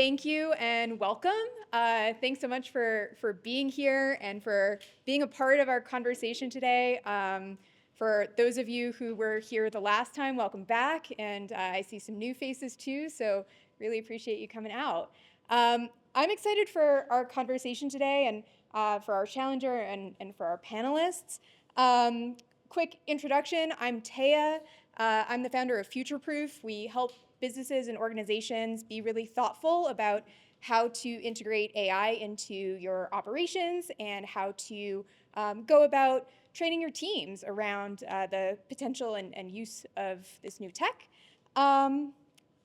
thank you and welcome. Thanks so much for being here and for being a part of our conversation today. For those of you who were here the last time, welcome back. And I see some new faces too, so really appreciate you coming out. I'm excited for our conversation today and for our challenger and for our panelists. Quick introduction, I'm Taya. I'm the founder of Futureproof. We help businesses and organizations be really thoughtful about how to integrate AI into your operations and how to go about training your teams around the potential and use of this new tech. Why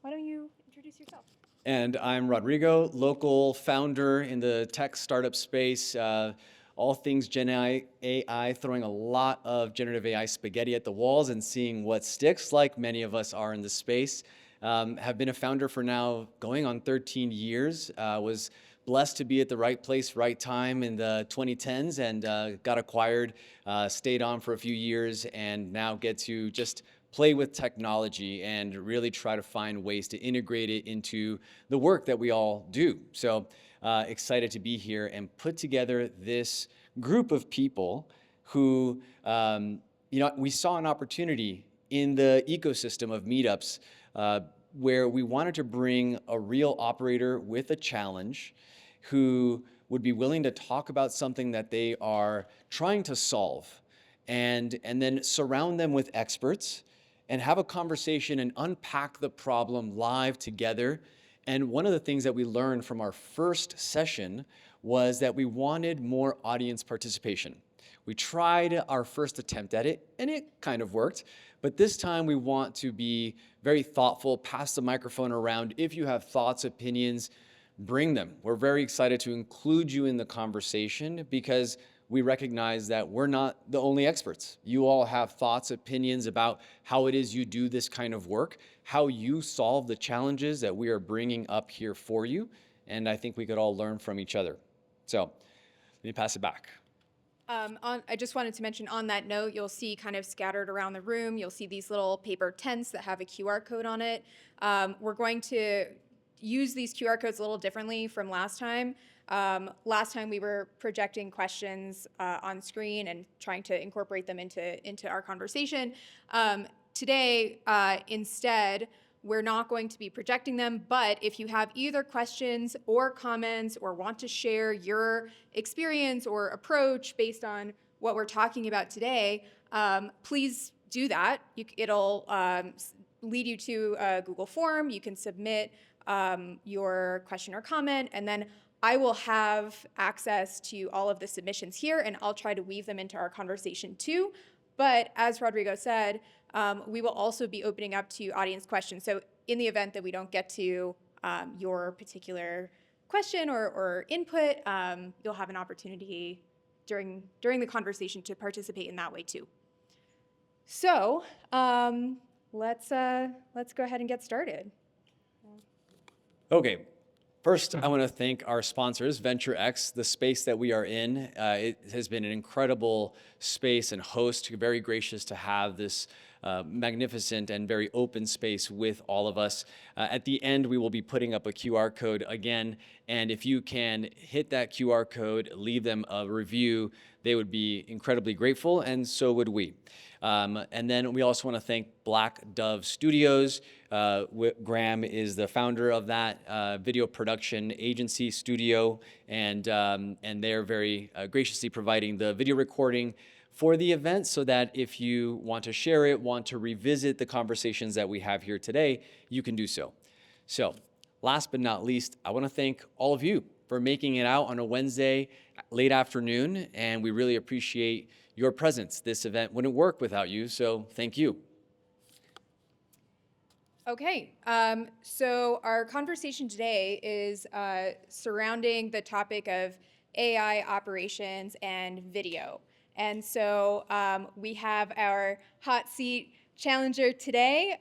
don't you introduce yourself? And I'm Rodrigo, local founder in the tech startup space. All things Gen AI, throwing a lot of generative AI spaghetti at the walls and seeing what sticks, like many of us are in the space. Have been a founder for now going on 13 years. Was blessed to be at the right place, right time in the 2010s and got acquired, stayed on for a few years and now get to just play with technology and really try to find ways to integrate it into the work that we all do. So excited to be here and put together this group of people who, we saw an opportunity in the ecosystem of meetups where we wanted to bring a real operator with a challenge who would be willing to talk about something that they are trying to solve and then surround them with experts and have a conversation and unpack the problem live together. And one of the things that we learned from our first session was that we wanted more audience participation. We tried our first attempt at it, and it kind of worked. But this time we want to be very thoughtful, pass the microphone around. If you have thoughts, opinions, bring them. We're very excited to include you in the conversation because we recognize that we're not the only experts. You all have thoughts, opinions about how it is you do this kind of work, how you solve the challenges that we are bringing up here for you. And I think we could all learn from each other. So let me pass it back. I just wanted to mention on that note, you'll see kind of scattered around the room, you'll see these little paper tents that have a QR code on it. We're going to use these QR codes a little differently from last time. Last time we were projecting questions on screen and trying to incorporate them into our conversation. Today, instead, we're not going to be projecting them, but if you have either questions or comments or want to share your experience or approach based on what we're talking about today, please do that. It'll lead you to a Google form. You can submit your question or comment, and then I will have access to all of the submissions here, and I'll try to weave them into our conversation too. But as Rodrigo said, we will also be opening up to audience questions. So in the event that we don't get to your particular question or input, you'll have an opportunity during the conversation to participate in that way too. So let's go ahead and get started. Okay. First, I want to thank our sponsors, VentureX, the space that we are in. It has been an incredible space and host, very gracious to have this magnificent and very open space with all of us. At the end, we will be putting up a QR code again, and if you can hit that QR code, leave them a review, they would be incredibly grateful, and so would we. And then we also want to thank Black Dove Studios. Graham is the founder of that video production agency studio, and they're very graciously providing the video recording for the event so that if you want to share it, want to revisit the conversations that we have here today, you can do so. So last but not least, I want to thank all of you for making it out on a Wednesday late afternoon, and we really appreciate your presence. This event wouldn't work without you, so thank you. Okay, so our conversation today is surrounding the topic of AI operations and video. And so we have our hot seat challenger today.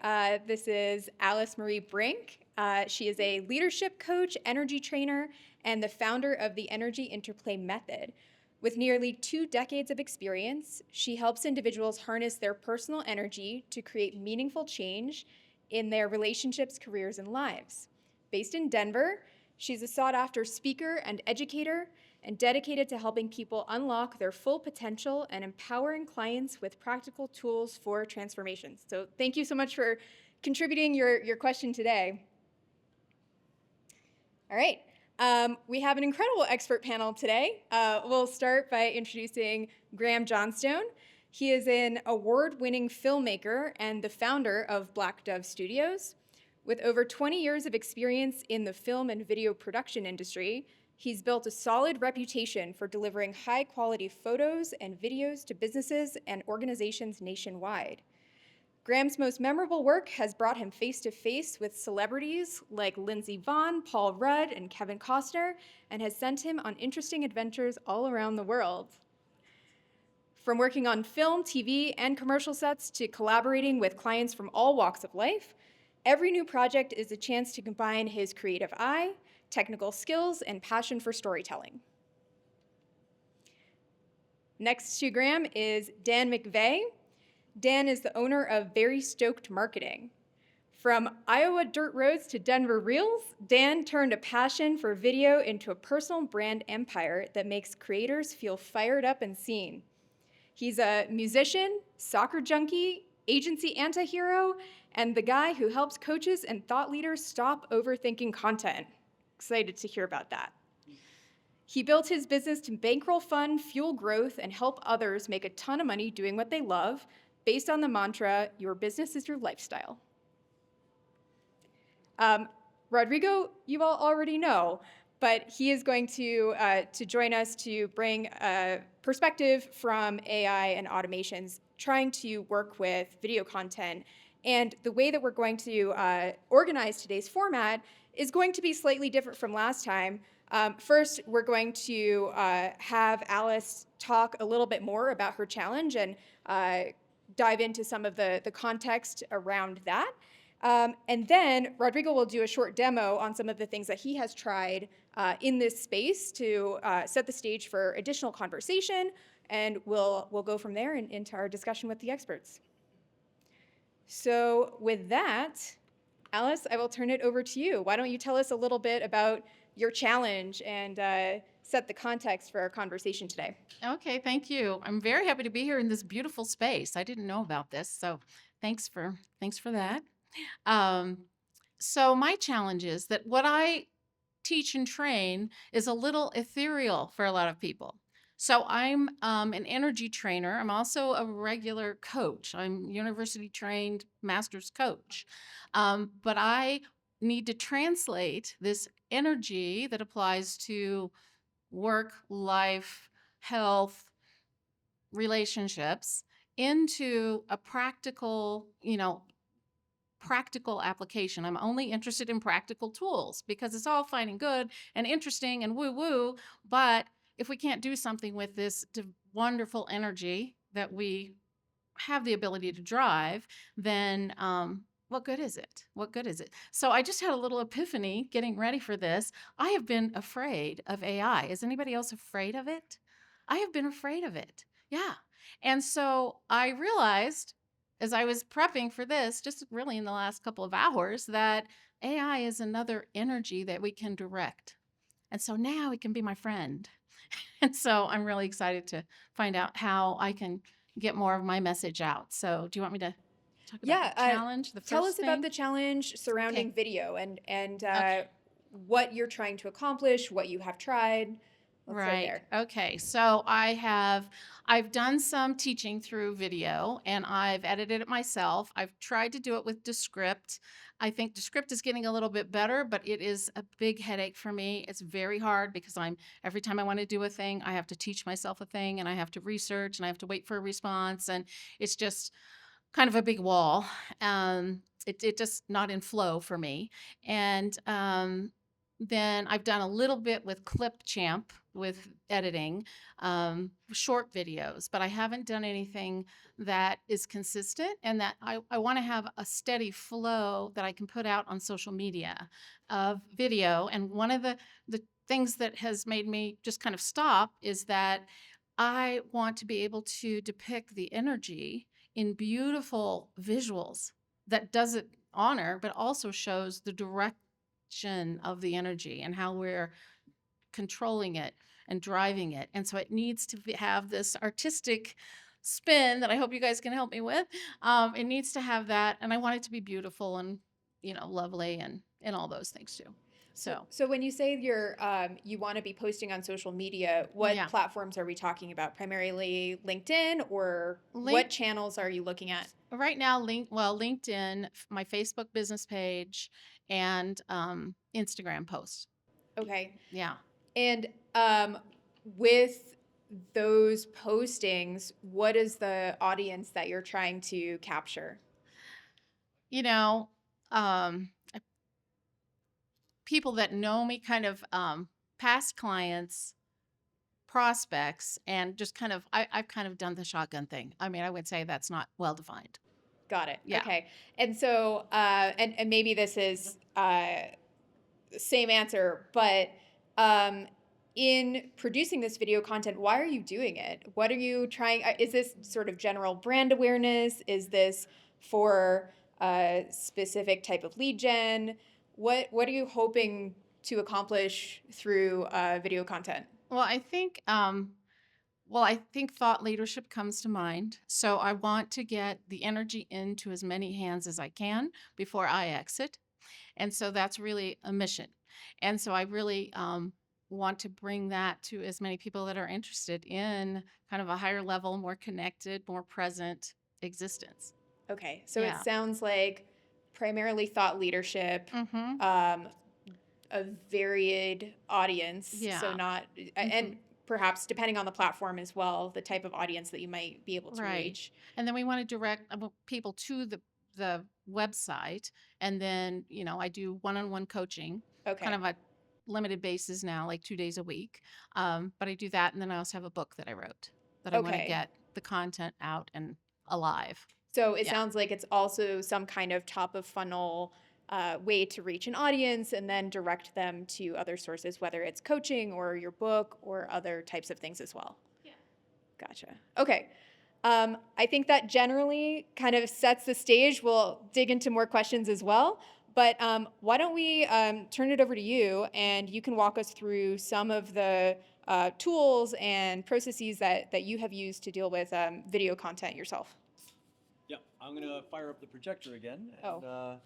This is Alice Marie Brink. She is a leadership coach, energy trainer, and the founder of the Energy Interplay Method. With nearly 2 decades of experience, she helps individuals harness their personal energy to create meaningful change in their relationships, careers, and lives. Based in Denver, She's a sought-after speaker and educator and dedicated to helping people unlock their full potential and empowering clients with practical tools for transformation. So thank you so much for contributing your question today. All right. We have an incredible expert panel today. We'll start by introducing Graham Johnstone. He is an award-winning filmmaker and the founder of Black Dove Studios. With over 20 years of experience in the film and video production industry, he's built a solid reputation for delivering high-quality photos and videos to businesses and organizations nationwide. Graham's most memorable work has brought him face-to-face with celebrities like Lindsey Vonn, Paul Rudd, and Kevin Costner, and has sent him on interesting adventures all around the world. From working on film, TV, and commercial sets to collaborating with clients from all walks of life, every new project is a chance to combine his creative eye, technical skills, and passion for storytelling. Next to Graham is Dan McVeigh. Dan is the owner of Very Stoked Marketing. From Iowa dirt roads to Denver reels, Dan turned a passion for video into a personal brand empire that makes creators feel fired up and seen. He's a musician, soccer junkie, agency antihero, and the guy who helps coaches and thought leaders stop overthinking content. Excited to hear about that. He built his business to bankroll fund, fuel growth, and help others make a ton of money doing what they love, based on the mantra, your business is your lifestyle. Rodrigo, you all already know, but he is going to join us to bring a perspective from AI and automations, trying to work with video content. And the way that we're going to organize today's format is going to be slightly different from last time. First, we're going to have Alice talk a little bit more about her challenge and dive into some of the context around that. And then Rodrigo will do a short demo on some of the things that he has tried in this space to set the stage for additional conversation, and we'll go from there and into our discussion with the experts. So with that, Alice, I will turn it over to you. Why don't you tell us a little bit about your challenge and set the context for our conversation today. Okay, thank you. I'm very happy to be here in this beautiful space. I didn't know about this, so thanks for that. So my challenge is that what I teach and train is a little ethereal for a lot of people. So I'm an energy trainer. I'm also a regular coach. I'm university trained master's coach. But I need to translate this energy that applies to work, life, health, relationships into a practical, practical application. I'm only interested in practical tools because it's all fine and good and interesting and woo-woo, but if we can't do something with this wonderful energy that we have the ability to drive, then what good is it? What good is it? So I just had a little epiphany getting ready for this. I have been afraid of AI. Is anybody else afraid of it? I have been afraid of it. Yeah. And so I realized as I was prepping for this, just really in the last couple of hours, that AI is another energy that we can direct. And so now it can be my friend. And so I'm really excited to find out how I can get more of my message out. So do you want me to talk about the challenge? Tell us about the challenge surrounding video and what you're trying to accomplish, what you have tried. Let's start there. Okay. So I've done some teaching through video and I've edited it myself. I've tried to do it with Descript. I think Descript is getting a little bit better, but it is a big headache for me. It's very hard because every time I want to do a thing, I have to teach myself a thing and I have to research and I have to wait for a response. And it's just kind of a big wall. It just not in flow for me. And then I've done a little bit with Clipchamp with editing, short videos, but I haven't done anything that is consistent and that I want to have a steady flow that I can put out on social media of video. And one of the things that has made me just kind of stop is that I want to be able to depict the energy in beautiful visuals that does it honor, but also shows the direct direction of the energy and how we're controlling it and driving it. And so it needs to have this artistic spin that I hope you guys can help me with. It needs to have that, and I want it to be beautiful and lovely and all those things too. So when you say you want to be posting on social media, what Yeah. platforms are we talking about? Primarily LinkedIn, or what channels are you looking at? Right now, LinkedIn, my Facebook business page, and Instagram posts. Okay. Yeah. And with those postings, what is the audience that you're trying to capture? Um, people that know me, kind of past clients, prospects, and just kind of I've kind of done the shotgun thing. I mean, I would say that's not well defined. Got it. Yeah. Okay. And so, and maybe this is same answer, but in producing this video content, why are you doing it? What are you trying? Is this sort of general brand awareness? Is this for a specific type of lead gen? What are you hoping to accomplish through video content? Well, I think thought leadership comes to mind. So I want to get the energy into as many hands as I can before I exit. And so that's really a mission. And so I really want to bring that to as many people that are interested in kind of a higher level, more connected, more present existence. Okay, so Yeah. it sounds like primarily thought leadership, Mm-hmm. a varied audience. So Yeah. not, and perhaps depending on the platform as well, the type of audience that you might be able to Right. reach. And then we want to direct people to the website. And then, I do one-on-one coaching, Okay. kind of a limited basis now, like 2 days a week. But I do that. And then I also have a book that I wrote that I want to Okay. get the content out and alive. So it Yeah. sounds like it's also some kind of top of funnel way to reach an audience and then direct them to other sources, whether it's coaching or your book or other types of things as well. Yeah. Gotcha. Okay. I think that generally kind of sets the stage. We'll dig into more questions as well. But why don't we turn it over to you, and you can walk us through some of the tools and processes that you have used to deal with video content yourself. Yeah, I'm gonna fire up the projector again. Oh. And,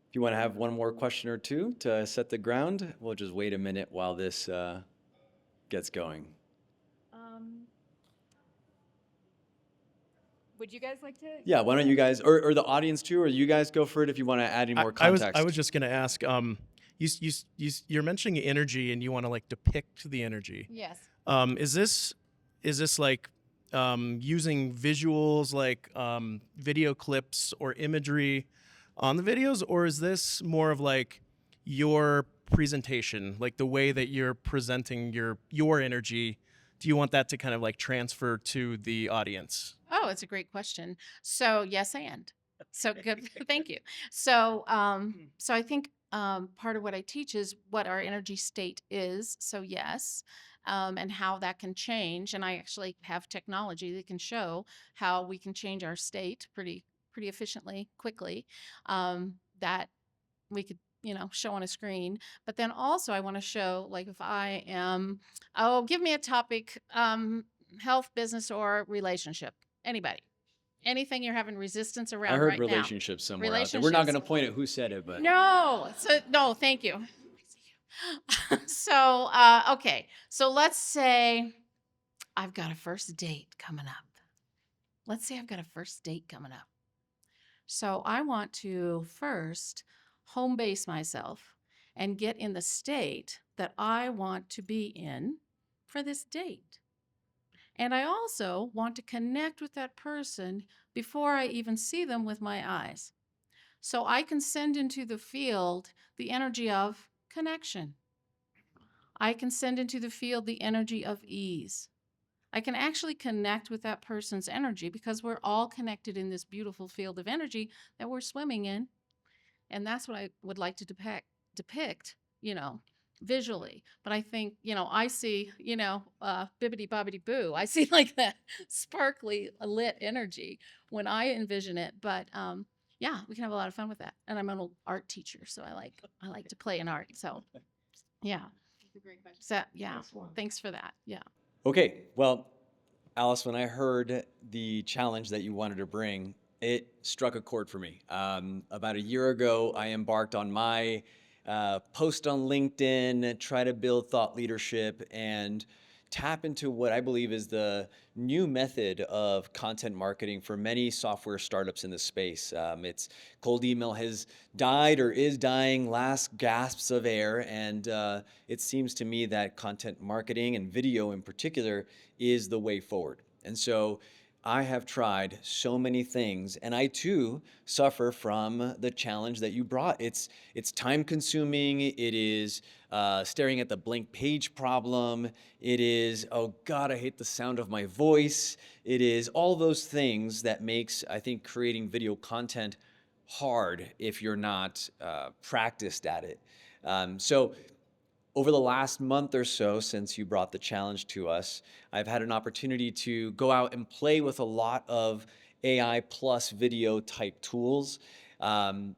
if you want to have one more question or two to set the ground, we'll just wait a minute while this gets going. Would you guys like to? Yeah, why don't you guys, or the audience too, or you guys go for it if you want to add any more I was context. just going to ask. You're mentioning energy, and you want to like depict the energy. Yes. Is this like using visuals like video clips or imagery on the videos, or is this more of like your presentation, like the way that you're presenting your energy? Do you want that to kind of like transfer to the audience? Oh, it's a great question. So yes, and so good. Thank you. So I think part of what I teach is what our energy state is. So yes, and how that can change. And I actually have technology that can show how we can change our state pretty efficiently, quickly. That we could show on a screen. But then also I want to show, like, if I am, give me a topic, health, business, or relationship. Anybody, anything you're having resistance around I heard right relationships somewhere out there. Relationships. We're not going to point at who said it, but now. No, thank you. So, okay. So let's say I've got a first date coming up. So I want to first home base myself and get in the state that I want to be in for this date. And I also want to connect with that person before I even see them with my eyes. So I can send into the field the energy of connection. I can send into the field the energy of ease. I can actually connect with that person's energy because we're all connected in this beautiful field of energy that we're swimming in. And that's what I would like to depict, visually. But I think, I see, bibbity bobbity boo. I see like that sparkly lit energy when I envision it. But yeah, we can have a lot of fun with that. And I'm an old art teacher, so I like to play in art. So yeah. So yeah, thanks for that. Yeah. Okay, well, Alice, when I heard the challenge that you wanted to bring, it struck a chord for me. About a year ago, I embarked on my post on LinkedIn, try to build thought leadership, and tap into what I believe is the new method of content marketing for many software startups in the space. It's cold email has died or is dying, last gasps of air, and it seems to me that content marketing and video in particular is the way forward. And so I have tried so many things, and I too suffer from the challenge that you brought. It's time consuming. It is staring at the blank page problem. It is, oh God, I hate the sound of my voice. It is all those things that makes, I think, creating video content hard if you're not practiced at it. So over the last month or so, since you brought the challenge to us, I've had an opportunity to go out and play with a lot of AI plus video type tools,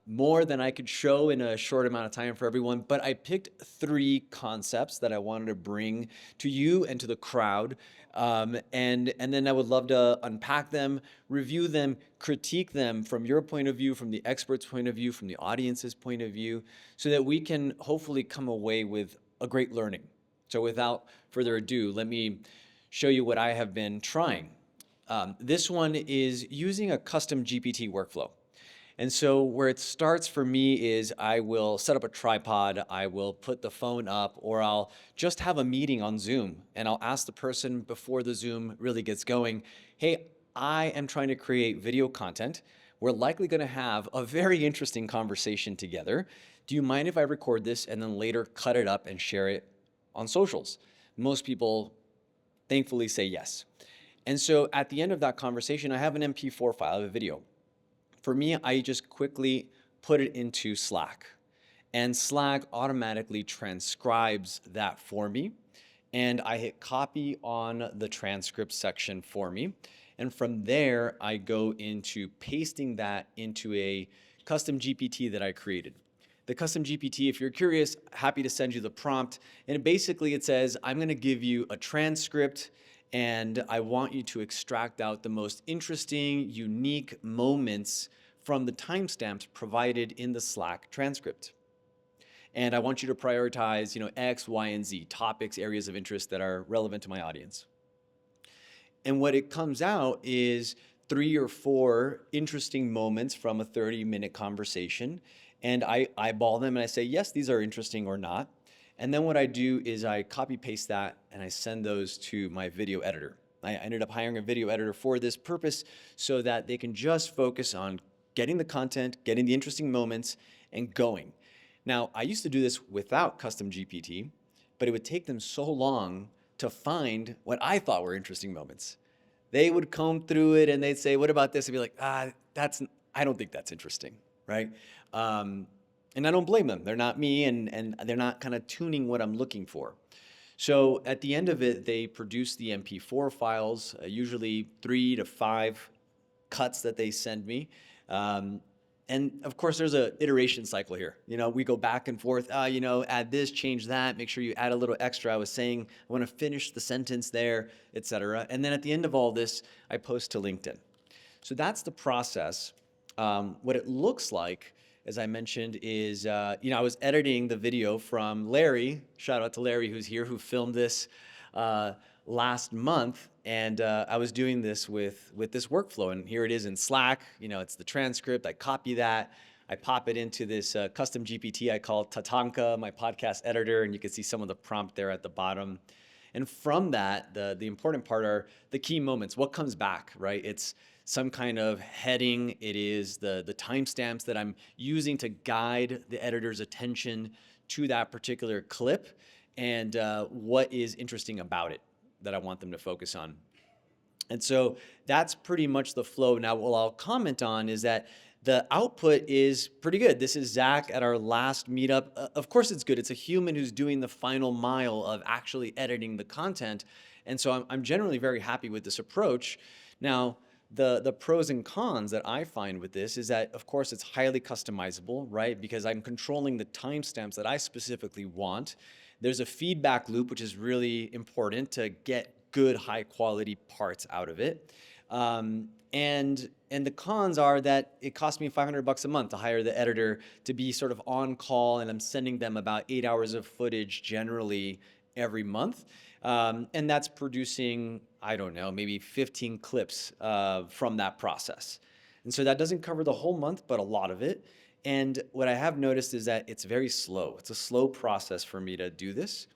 more than I could show in a short amount of time for everyone. But I picked 3 concepts that I wanted to bring to you and to the crowd. And then I would love to unpack them, review them, critique them from your point of view, from the expert's point of view, from the audience's point of view, so that we can hopefully come away with a great learning. So without further ado, let me show you what I have been trying. This one is using a custom GPT workflow. And so where it starts for me is I will set up a tripod, I will put the phone up, or I'll just have a meeting on Zoom, and I'll ask the person before the Zoom really gets going, hey, I am trying to create video content. We're likely going to have a very interesting conversation together. Do you mind if I record this and then later cut it up and share it on socials? Most people thankfully say yes. And so at the end of that conversation, I have an MP4 file of a video. For me, I just quickly put it into Slack, and Slack automatically transcribes that for me. And I hit copy on the transcript section for me. And from there, I go into pasting that into a custom GPT that I created. The custom GPT, if you're curious, happy to send you the prompt. And basically it says, I'm going to give you a transcript, and I want you to extract out the most interesting, unique moments from the timestamps provided in the Slack transcript. And I want you to prioritize, X, Y, and Z, topics, areas of interest that are relevant to my audience. And what it comes out is 3 or 4 interesting moments from a 30-minute conversation. And I eyeball them and I say, yes, these are interesting or not. And then what I do is I copy paste that and I send those to my video editor. I ended up hiring a video editor for this purpose so that they can just focus on getting the content, getting the interesting moments, and going. Now, I used to do this without custom GPT, but it would take them so long to find what I thought were interesting moments. They would comb through it and they'd say, what about this? I'd be like, I don't think that's interesting, right? And I don't blame them. They're not me, and they're not kind of tuning what I'm looking for. So at the end of it, they produce the MP4 files, usually 3 to 5 cuts that they send me. And of course, there's an iteration cycle here. We go back and forth, add this, change that, make sure you add a little extra. I was saying, I want to finish the sentence there, etc. And then at the end of all this, I post to LinkedIn. So that's the process. What it looks like, as I mentioned, is, I was editing the video from Larry. Shout out to Larry, who's here, who filmed this last month. And I was doing this with this workflow. And here it is in Slack. It's the transcript. I copy that. I pop it into this custom GPT I call Tatanka, my podcast editor. And you can see some of the prompt there at the bottom. And from that, the important part are the key moments. What comes back, right? It's some kind of heading. It is the timestamps that I'm using to guide the editor's attention to that particular clip, and what is interesting about it that I want them to focus on. And so that's pretty much the flow. Now, what I'll comment on is that the output is pretty good. This is Zach at our last meetup. Of course it's good. It's a human who's doing the final mile of actually editing the content. And so I'm generally very happy with this approach. Now, The pros and cons that I find with this is that, of course, it's highly customizable, right? Because I'm controlling the timestamps that I specifically want. There's a feedback loop, which is really important to get good, high quality parts out of it. And the cons are that it costs me $500 a month to hire the editor to be sort of on call, and I'm sending them about 8 hours of footage generally every month. And that's producing, I don't know, maybe 15 clips from that process. And so that doesn't cover the whole month, but a lot of it. And what I have noticed is that it's very slow. It's a slow process for me to do this.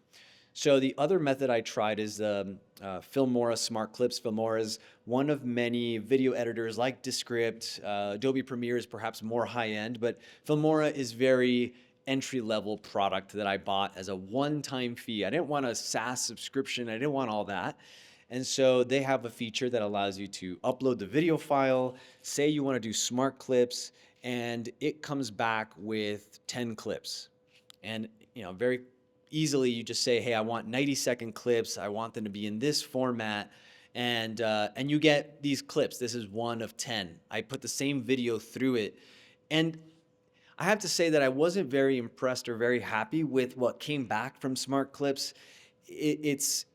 So the other method I tried is Filmora Smart Clips. Filmora is one of many video editors like Descript. Adobe Premiere is perhaps more high-end, but Filmora is very entry-level product that I bought as a one-time fee. I didn't want a SaaS subscription. I didn't want all that. And so they have a feature that allows you to upload the video file, say you want to do smart clips, and it comes back with 10 clips. And very easily you just say, hey, I want 90-second clips. I want them to be in this format. And you get these clips. This is one of 10. I put the same video through it. And I have to say that I wasn't very impressed or very happy with what came back from Smart Clips. It's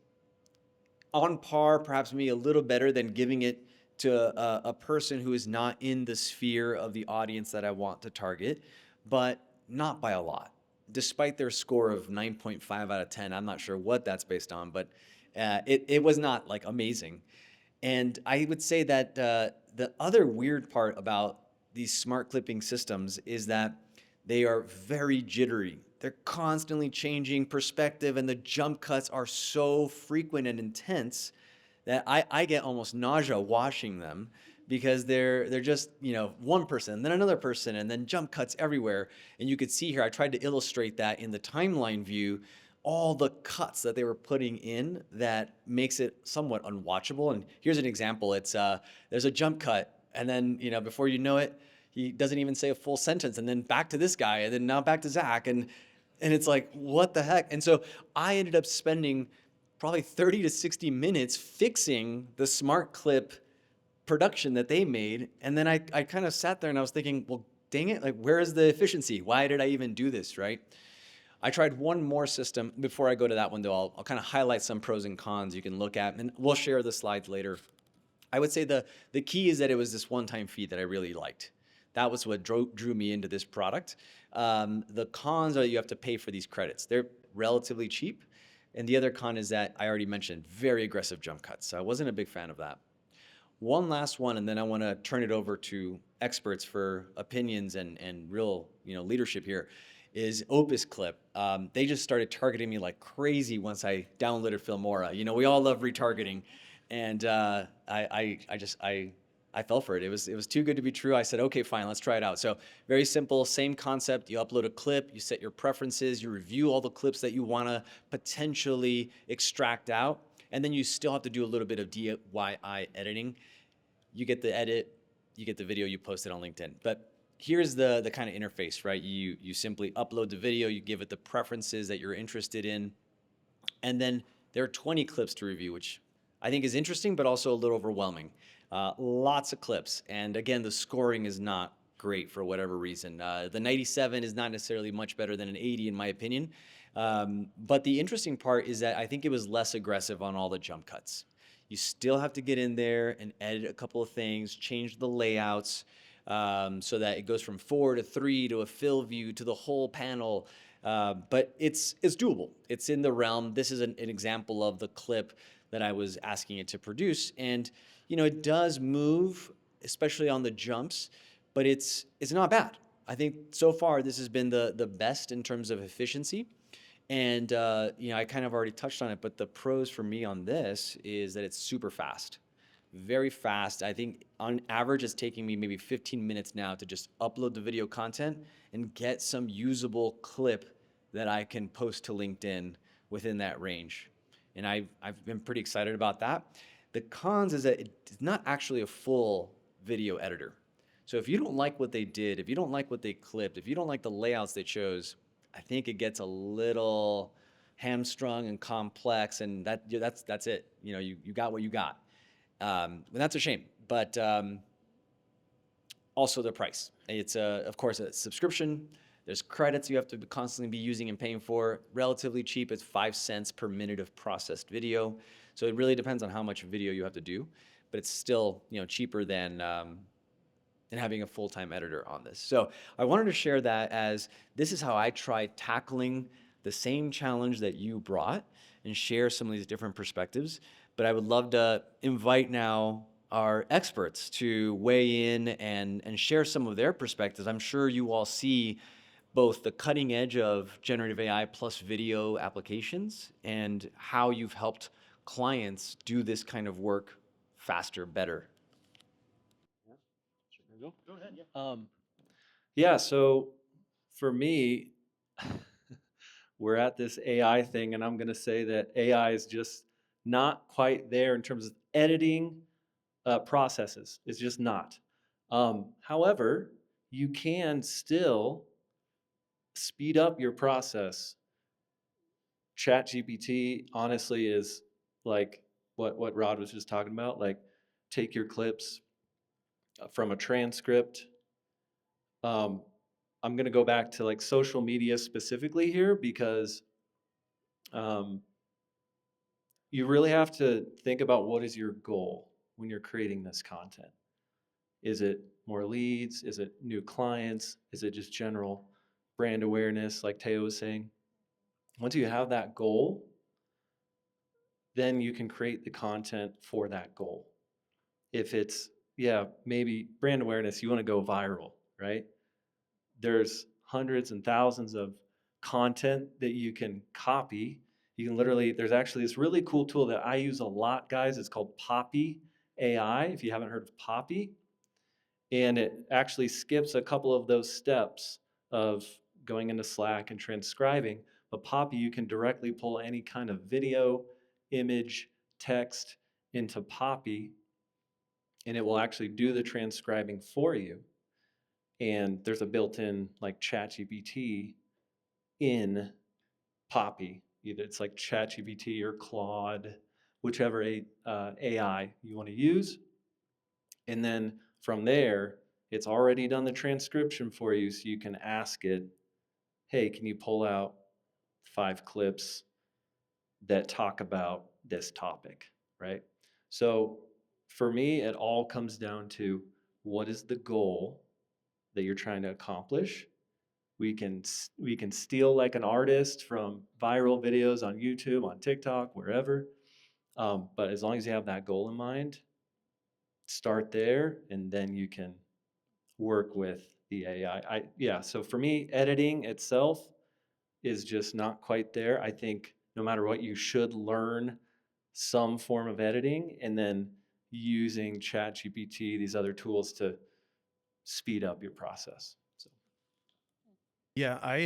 on par, perhaps maybe a little better than giving it to a person who is not in the sphere of the audience that I want to target, but not by a lot. Despite their score of 9.5 out of 10, I'm not sure what that's based on, but it was not like amazing. And I would say that the other weird part about these smart clipping systems is that they are very jittery. They're constantly changing perspective, and the jump cuts are so frequent and intense that I get almost nausea watching them, because they're just, one person, then another person, and then jump cuts everywhere. And you could see here, I tried to illustrate that in the timeline view, all the cuts that they were putting in that makes it somewhat unwatchable. And here's an example. It's there's a jump cut, and then, before you know it, he doesn't even say a full sentence, and then back to this guy, and then now back to Zach, and it's like, what the heck? And so I ended up spending probably 30 to 60 minutes fixing the smart clip production that they made. And then I kind of sat there and I was thinking, well, dang it, like, where is the efficiency? Why did I even do this, right? I tried one more system. Before I go to that one, though, I'll kind of highlight some pros and cons you can look at, and we'll share the slides later. I would say the key is that it was this one-time fee that I really liked. That was what drew me into this product. The cons are that you have to pay for these credits. They're relatively cheap. And the other con is that I already mentioned very aggressive jump cuts. So I wasn't a big fan of that. One last one, and then I want to turn it over to experts for opinions and real leadership here, is Opus Clip. They just started targeting me like crazy once I downloaded Filmora. We all love retargeting. And I fell for it. It was too good to be true. I said, okay, fine, let's try it out. So very simple, same concept. You upload a clip, you set your preferences, you review all the clips that you want to potentially extract out, and then you still have to do a little bit of DIY editing. You get the edit, you get the video, you post it on LinkedIn. But here's the kind of interface, right? You simply upload the video, you give it the preferences that you're interested in, and then there are 20 clips to review, which I think is interesting, but also a little overwhelming. Lots of clips. And again, the scoring is not great for whatever reason. The 97 is not necessarily much better than an 80 in my opinion. But the interesting part is that I think it was less aggressive on all the jump cuts. You still have to get in there and edit a couple of things, change the layouts so that it goes from 4 to 3 to a fill view to the whole panel. But it's doable. It's in the realm. This is an example of the clip that I was asking it to produce. And it does move, especially on the jumps, but it's not bad. I think so far this has been the best in terms of efficiency. And I kind of already touched on it, but the pros for me on this is that it's super fast, very fast. I think on average it's taking me maybe 15 minutes now to just upload the video content and get some usable clip that I can post to LinkedIn within that range. And I've been pretty excited about that. The cons is that it's not actually a full video editor. So if you don't like what they did, if you don't like what they clipped, if you don't like the layouts they chose, I think it gets a little hamstrung and complex, and that's it. You got what you got. And that's a shame. but also the price. It's of course a subscription. There's credits you have to constantly be using and paying for. Relatively cheap. It's 5 cents per minute of processed video. So it really depends on how much video you have to do, but it's still cheaper than having a full-time editor on this. So I wanted to share that as this is how I tried tackling the same challenge that you brought and share some of these different perspectives. But I would love to invite now our experts to weigh in and share some of their perspectives. I'm sure you all see both the cutting edge of generative AI plus video applications and how you've helped clients do this kind of work faster, better. Yeah, so for me, we're at this AI thing, and I'm going to say that AI is just not quite there in terms of editing processes. It's just not. However, you can still speed up your process. ChatGPT honestly is like what Rod was just talking about. Like, take your clips from a transcript. I'm going to go back to like social media specifically here because you really have to think about what is your goal when you're creating this content. Is it more leads? Is it new clients? Is it just general brand awareness, like Teo was saying? Once you have that goal, then you can create the content for that goal. If it's, maybe brand awareness, you want to go viral, right? There's hundreds and thousands of content that you can copy. You can literally, there's actually this really cool tool that I use a lot, guys. It's called Poppy AI, if you haven't heard of Poppy. And it actually skips a couple of those steps of going into Slack and transcribing. But Poppy, you can directly pull any kind of video, image, text into Poppy, and it will actually do the transcribing for you. And there's a built-in like ChatGPT in Poppy. Either it's like ChatGPT or Claude, whichever AI you want to use. And then from there, it's already done the transcription for you, so you can ask it, hey, can you pull out 5 clips that talk about this topic, right? So for me, it all comes down to what is the goal that you're trying to accomplish. We can steal like an artist from viral videos on YouTube, on TikTok, wherever. But as long as you have that goal in mind, start there, and then you can work with the AI. So for me, editing itself is just not quite there. I think no matter what, you should learn some form of editing, and then using ChatGPT, these other tools to speed up your process. So. Yeah, I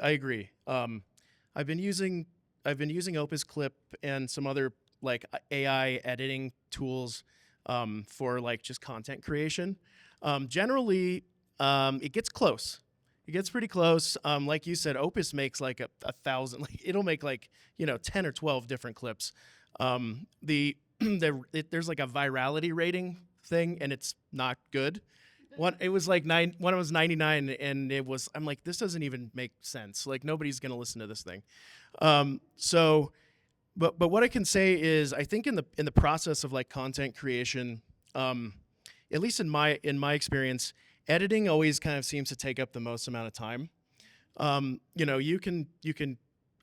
agree. I've been using Opus Clip and some other like AI editing tools for like just content creation. Generally, it gets close. It gets pretty close. Like you said, Opus makes like a 1,000. Like it'll make like 10 or 12 different clips. There's like a virality rating thing, and it's not good. One it was like one was 99, and I'm like, this doesn't even make sense. Like nobody's gonna listen to this thing. But what I can say is, I think in the process of like content creation, at least in my experience, editing always kind of seems to take up the most amount of time. You can.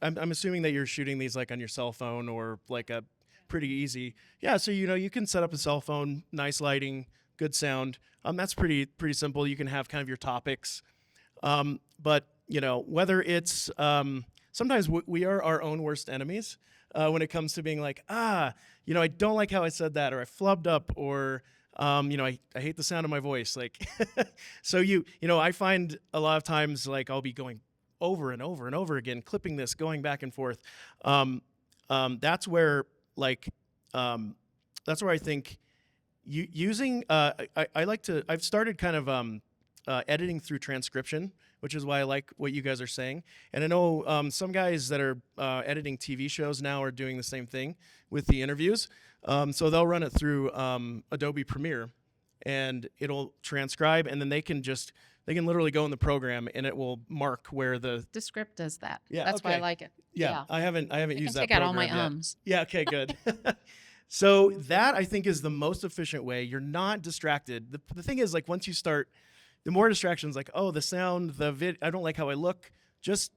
I'm assuming that you're shooting these like on your cell phone or like a pretty easy. Yeah, so you can set up a cell phone, nice lighting, good sound. That's pretty simple. You can have kind of your topics. But whether it's sometimes we are our own worst enemies when it comes to being like, I don't like how I said that, or I flubbed up, or I hate the sound of my voice. Like, so I find a lot of times like I'll be going over and over and over again, clipping this, going back and forth. That's where I think using I've started kind of editing through transcription, which is why I like what you guys are saying. And I know some guys that are editing TV shows now are doing the same thing with the interviews. So they'll run it through Adobe Premiere, and it'll transcribe, and then they can literally go in the program, and it will mark where the Descript does that. Yeah, That's why I okay. like it. yeah. I haven't I used can that take out all my program yet. ums. Yeah, okay, good. So that I think is the most efficient way. You're not distracted. The thing is, like, once you start, the more distractions, like, oh, the sound, I don't like how I look. Just,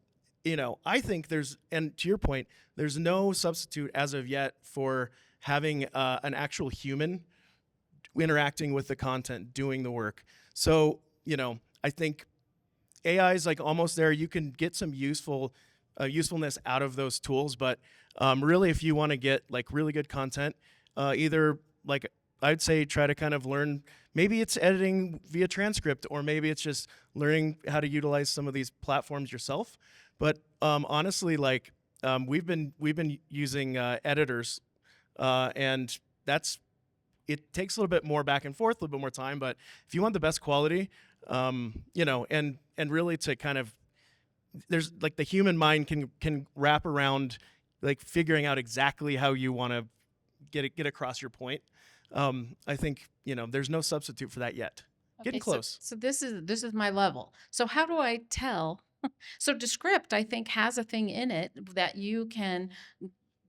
I think and to your point, there's no substitute as of yet for having an actual human interacting with the content, doing the work. So, I think AI is like almost there. You can get some usefulness out of those tools, but really, if you want to get like really good content, either like I'd say try to kind of learn. Maybe it's editing via transcript, or maybe it's just learning how to utilize some of these platforms yourself. But honestly, like we've been using editors, and it takes a little bit more back and forth, a little bit more time. But if you want the best quality, and really to kind of, there's like the human mind can wrap around like figuring out exactly how you want to get across your point. I think there's no substitute for that yet. Getting Okay, close. So this is my level. So how do I tell? So Descript, I think, has a thing in it that you can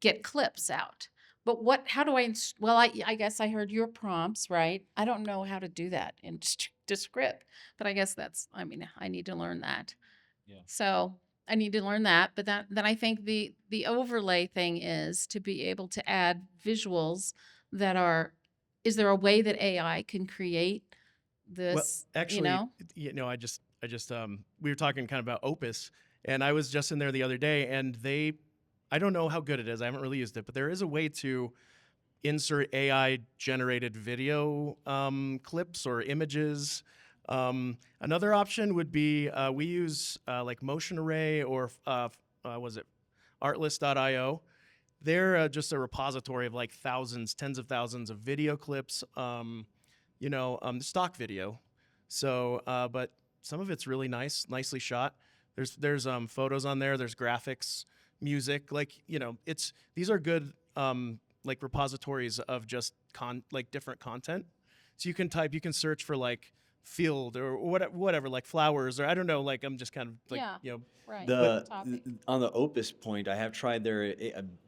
get clips out. But how do I, well, I guess I heard your prompts, right? I don't know how to do that in Descript, but I guess I need to learn that. Yeah. So I need to learn that, but then I think the overlay thing is to be able to add visuals is there a way that AI can create this, Well, actually, I just we were talking kind of about Opus, and I was just in there the other day, and I don't know how good it is. I haven't really used it, but there is a way to insert AI generated video clips or images. Another option would be we use like Motion Array or was it Artlist.io. They're just a repository of like tens of thousands of video clips, stock video. So, but some of it's really nicely shot. There's photos on there. There's graphics, music. Like these are good like repositories of just different content. So you can search for like field or whatever, like flowers, or I don't know, like I'm just kind of like right. The on the Opus point, I have tried their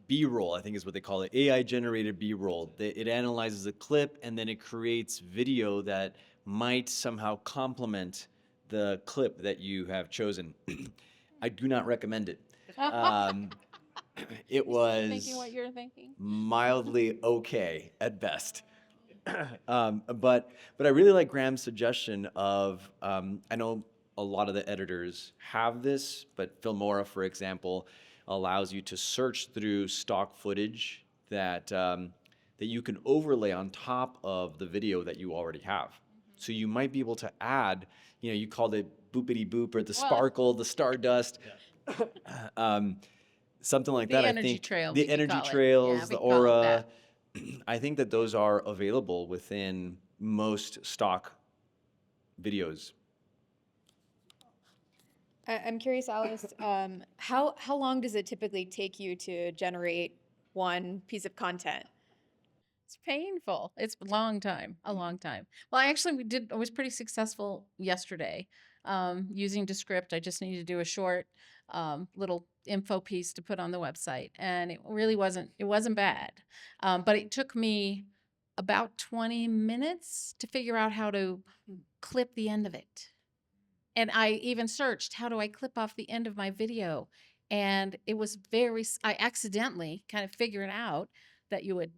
B-roll, I think is what they call it, AI generated B-roll. It analyzes a clip and then it creates video that might somehow complement the clip that you have chosen. I do not recommend it. It was thinking what you're thinking. mildly okay at best. But I really like Graham's suggestion of I know a lot of the editors have this, but Filmora, for example, allows you to search through stock footage that you can overlay on top of the video that you already have. So you might be able to add, you called it boopity boop or the sparkle, the stardust. Something like The that. energy I think trail, the we could energy call it. trails, Yeah, the we call it aura. that. I think that those are available within most stock videos. I'm curious, Alice, how long does it typically take you to generate one piece of content? It's painful. It's a long time. Well, I was pretty successful yesterday using Descript. I just needed to do a short little info piece to put on the website, and it really wasn't bad. But it took me about 20 minutes to figure out how to clip the end of it. And I even searched, how do I clip off the end of my video? And it was I accidentally kind of figured out that you would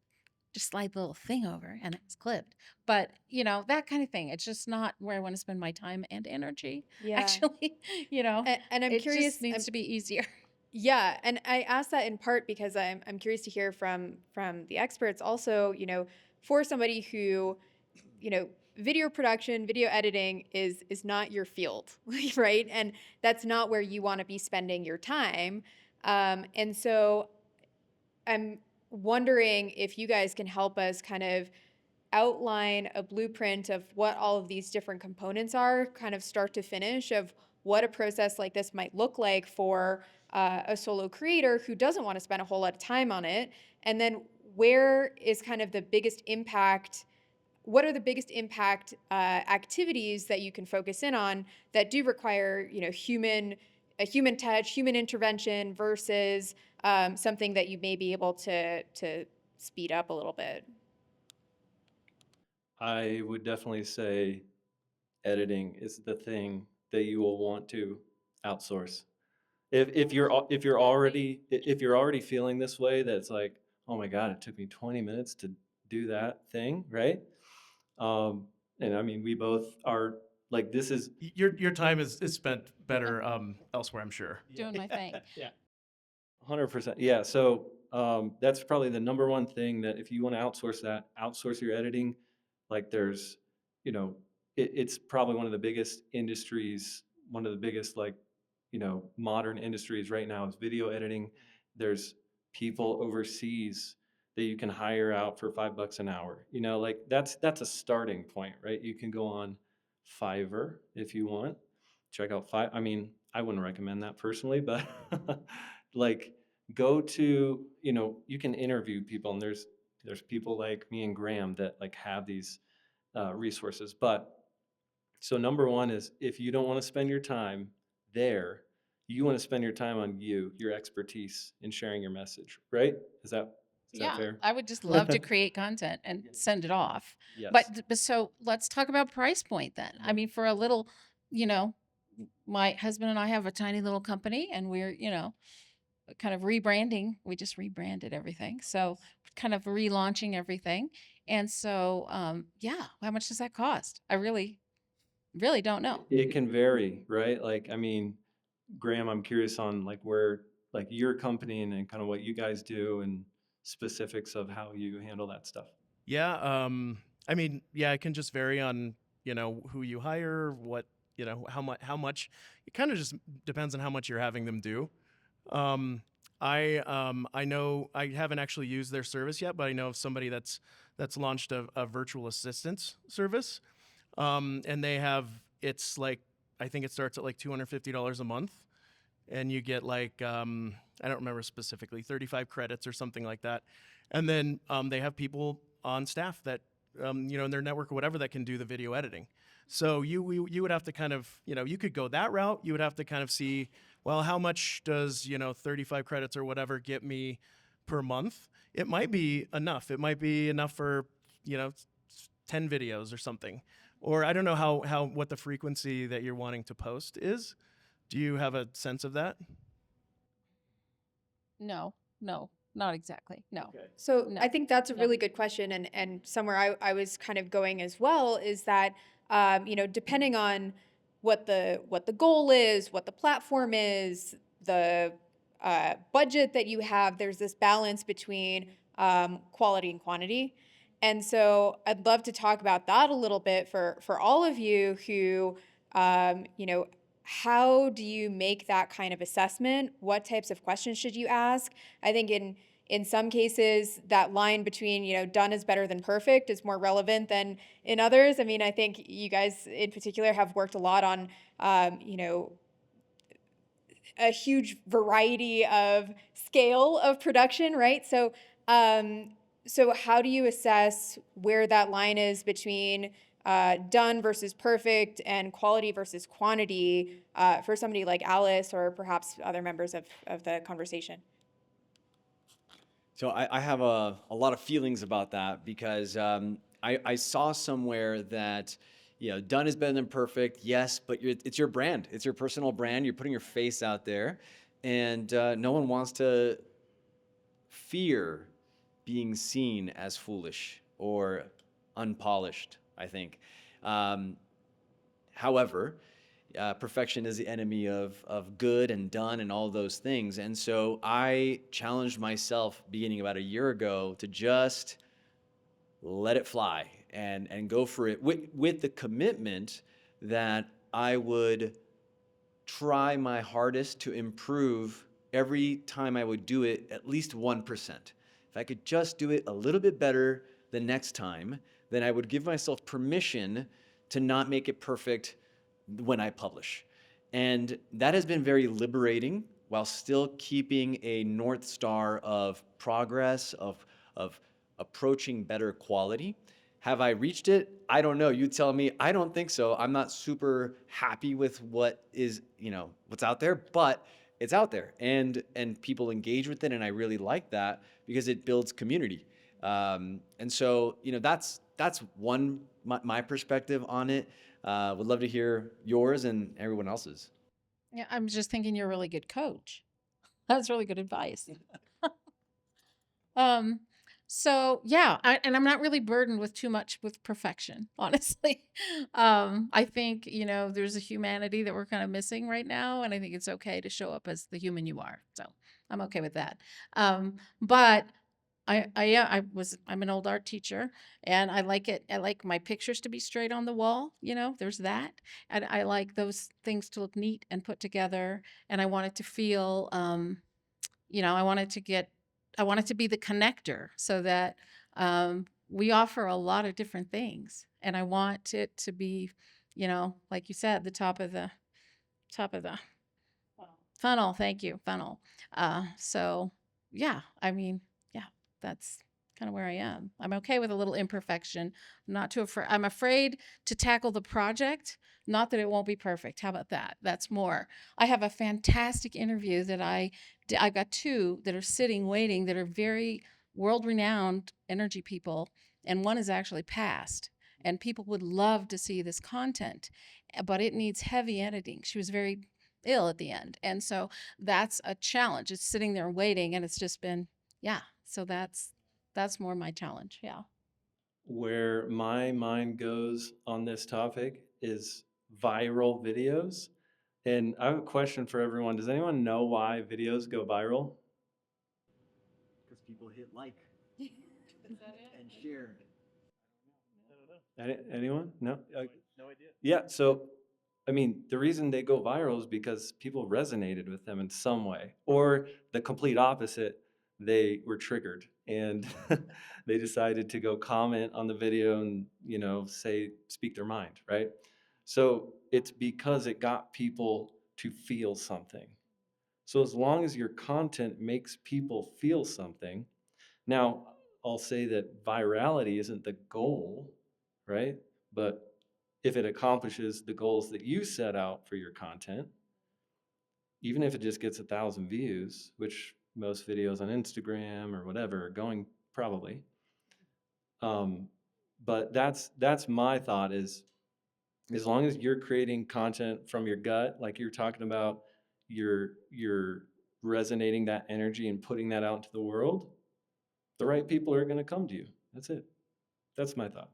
just slide the little thing over and it's clipped. But, that kind of thing. It's just not where I want to spend my time and energy, actually, And I'm it curious, just needs to be easier. yeah, and I ask that in part because I'm curious to hear from the experts also, for somebody who, video production, video editing is not your field, right? And that's not where you want to be spending your time. And so I'm wondering if you guys can help us kind of outline a blueprint of what all of these different components are, kind of start to finish, of what a process like this might look like for a solo creator who doesn't want to spend a whole lot of time on it. And then where is kind of the biggest impact? What are the biggest impact activities that you can focus in on that do require, a human touch, human intervention versus something that you may be able to speed up a little bit? I would definitely say editing is the thing that you will want to outsource. If you're already feeling this way, that's like, oh my God, it took me 20 minutes to do that thing, right? And I mean, we both are like, this is Your time is spent better elsewhere, I'm sure. Doing my thing. yeah, 100%. Yeah. So that's probably the number one thing that if you want to outsource your editing. Like there's, it's probably one of the biggest industries, one of the biggest like, modern industries right now is video editing. There's people overseas that you can hire out for $5 an hour. Like that's a starting point, right? You can go on Fiverr if you want. Check out I mean, I wouldn't recommend that personally, but like go to, you can interview people, and there's people like me and Graham that like have these resources. But so number one is if you don't want to spend your time there, you want to spend your time on your expertise in sharing your message, right? Is that Yeah, fair? I would just love to create content and send it off. Yes. But so let's talk about price point then. I mean, for a little, you know, my husband and I have a tiny little company, and we're, kind of rebranding. We just rebranded everything. So kind of relaunching everything. And so, yeah, how much does that cost? I really, really don't know. It can vary, right? Like, I mean, Graham, I'm curious on like where, like your company and kind of what you guys do and specifics of how you handle that stuff. Yeah, I mean, yeah, it can just vary on, who you hire, what, how much. It kind of just depends on how much you're having them do. I know I haven't actually used their service yet, but I know of somebody that's launched a virtual assistance service. And it's like, I think it starts at like $250 a month, and you get like, I don't remember specifically, 35 credits or something like that. And then they have people on staff that, in their network or whatever, that can do the video editing. So you would have to kind of, you could go that route. You would have to kind of see, well, how much does, 35 credits or whatever get me per month? It might be enough. It might be enough for, 10 videos or something. Or I don't know what the frequency that you're wanting to post is. Do you have a sense of that? No, not exactly. No. Okay. So No, I think that's a no. really good question, and somewhere I was kind of going as well is that depending on what the goal is, what the platform is, the budget that you have, there's this balance between quality and quantity. And so I'd love to talk about that a little bit for all of you who, how do you make that kind of assessment? What types of questions should you ask? I think in some cases, that line between, done is better than perfect is more relevant than in others. I mean, I think you guys in particular have worked a lot on, a huge variety of scale of production, right? So how do you assess where that line is between done versus perfect and quality versus quantity for somebody like Alice or perhaps other members of the conversation? So I have a lot of feelings about that because I saw somewhere that done is better than perfect. Yes, but it's your brand. It's your personal brand. You're putting your face out there, and no one wants to fear being seen as foolish or unpolished, I think. However, perfection is the enemy of good and done and all those things. And so I challenged myself beginning about a year ago to just let it fly and go for it with the commitment that I would try my hardest to improve every time I would do it at least 1%. If I could just do it a little bit better the next time, then I would give myself permission to not make it perfect when I publish. And that has been very liberating while still keeping a North Star of progress, of approaching better quality. Have I reached it? I don't know. You tell me. I don't think so. I'm not super happy with what is, what's out there, but it's out there and people engage with it. And I really like that because it builds community. And so, that's one, my perspective on it. Would love to hear yours and everyone else's. Yeah, I'm just thinking you're a really good coach. That's really good advice. Um, so yeah, and I'm not really burdened with too much with perfection, honestly. I think, there's a humanity that we're kind of missing right now, and I think it's okay to show up as the human you are. So I'm okay with that. But I'm an old art teacher and I like it. I like my pictures to be straight on the wall. There's that. And I like those things to look neat and put together. And I want it to feel, I want it to be the connector so that we offer a lot of different things. And I want it to be, like you said, the top of the funnel. Thank you, funnel. So yeah, I mean, yeah, that's kind of where I am. I'm okay with a little imperfection. Not too afraid. I'm afraid to tackle the project. Not that it won't be perfect. How about that? That's more. I have a fantastic interview that I've got two that are sitting waiting that are very world-renowned energy people, and one is actually passed. And people would love to see this content, but it needs heavy editing. She was very ill at the end. And so that's a challenge. It's sitting there waiting and it's just been, yeah. So that's more my challenge. Yeah. Where my mind goes on this topic is viral videos. And I have a question for everyone. Does anyone know why videos go viral? Because people hit like and share. Anyone? No? No idea. Yeah, so I mean, the reason they go viral is because people resonated with them in some way, or the complete opposite, they were triggered and they decided to go comment on the video and, speak their mind, right? So it's because it got people to feel something. So as long as your content makes people feel something, now I'll say that virality isn't the goal, right? But if it accomplishes the goals that you set out for your content, even if it just gets 1,000 views, which most videos on Instagram or whatever are going probably. But that's my thought is, as long as you're creating content from your gut, like you're talking about, you're resonating that energy and putting that out into the world, the right people are going to come to you. That's it. That's my thought.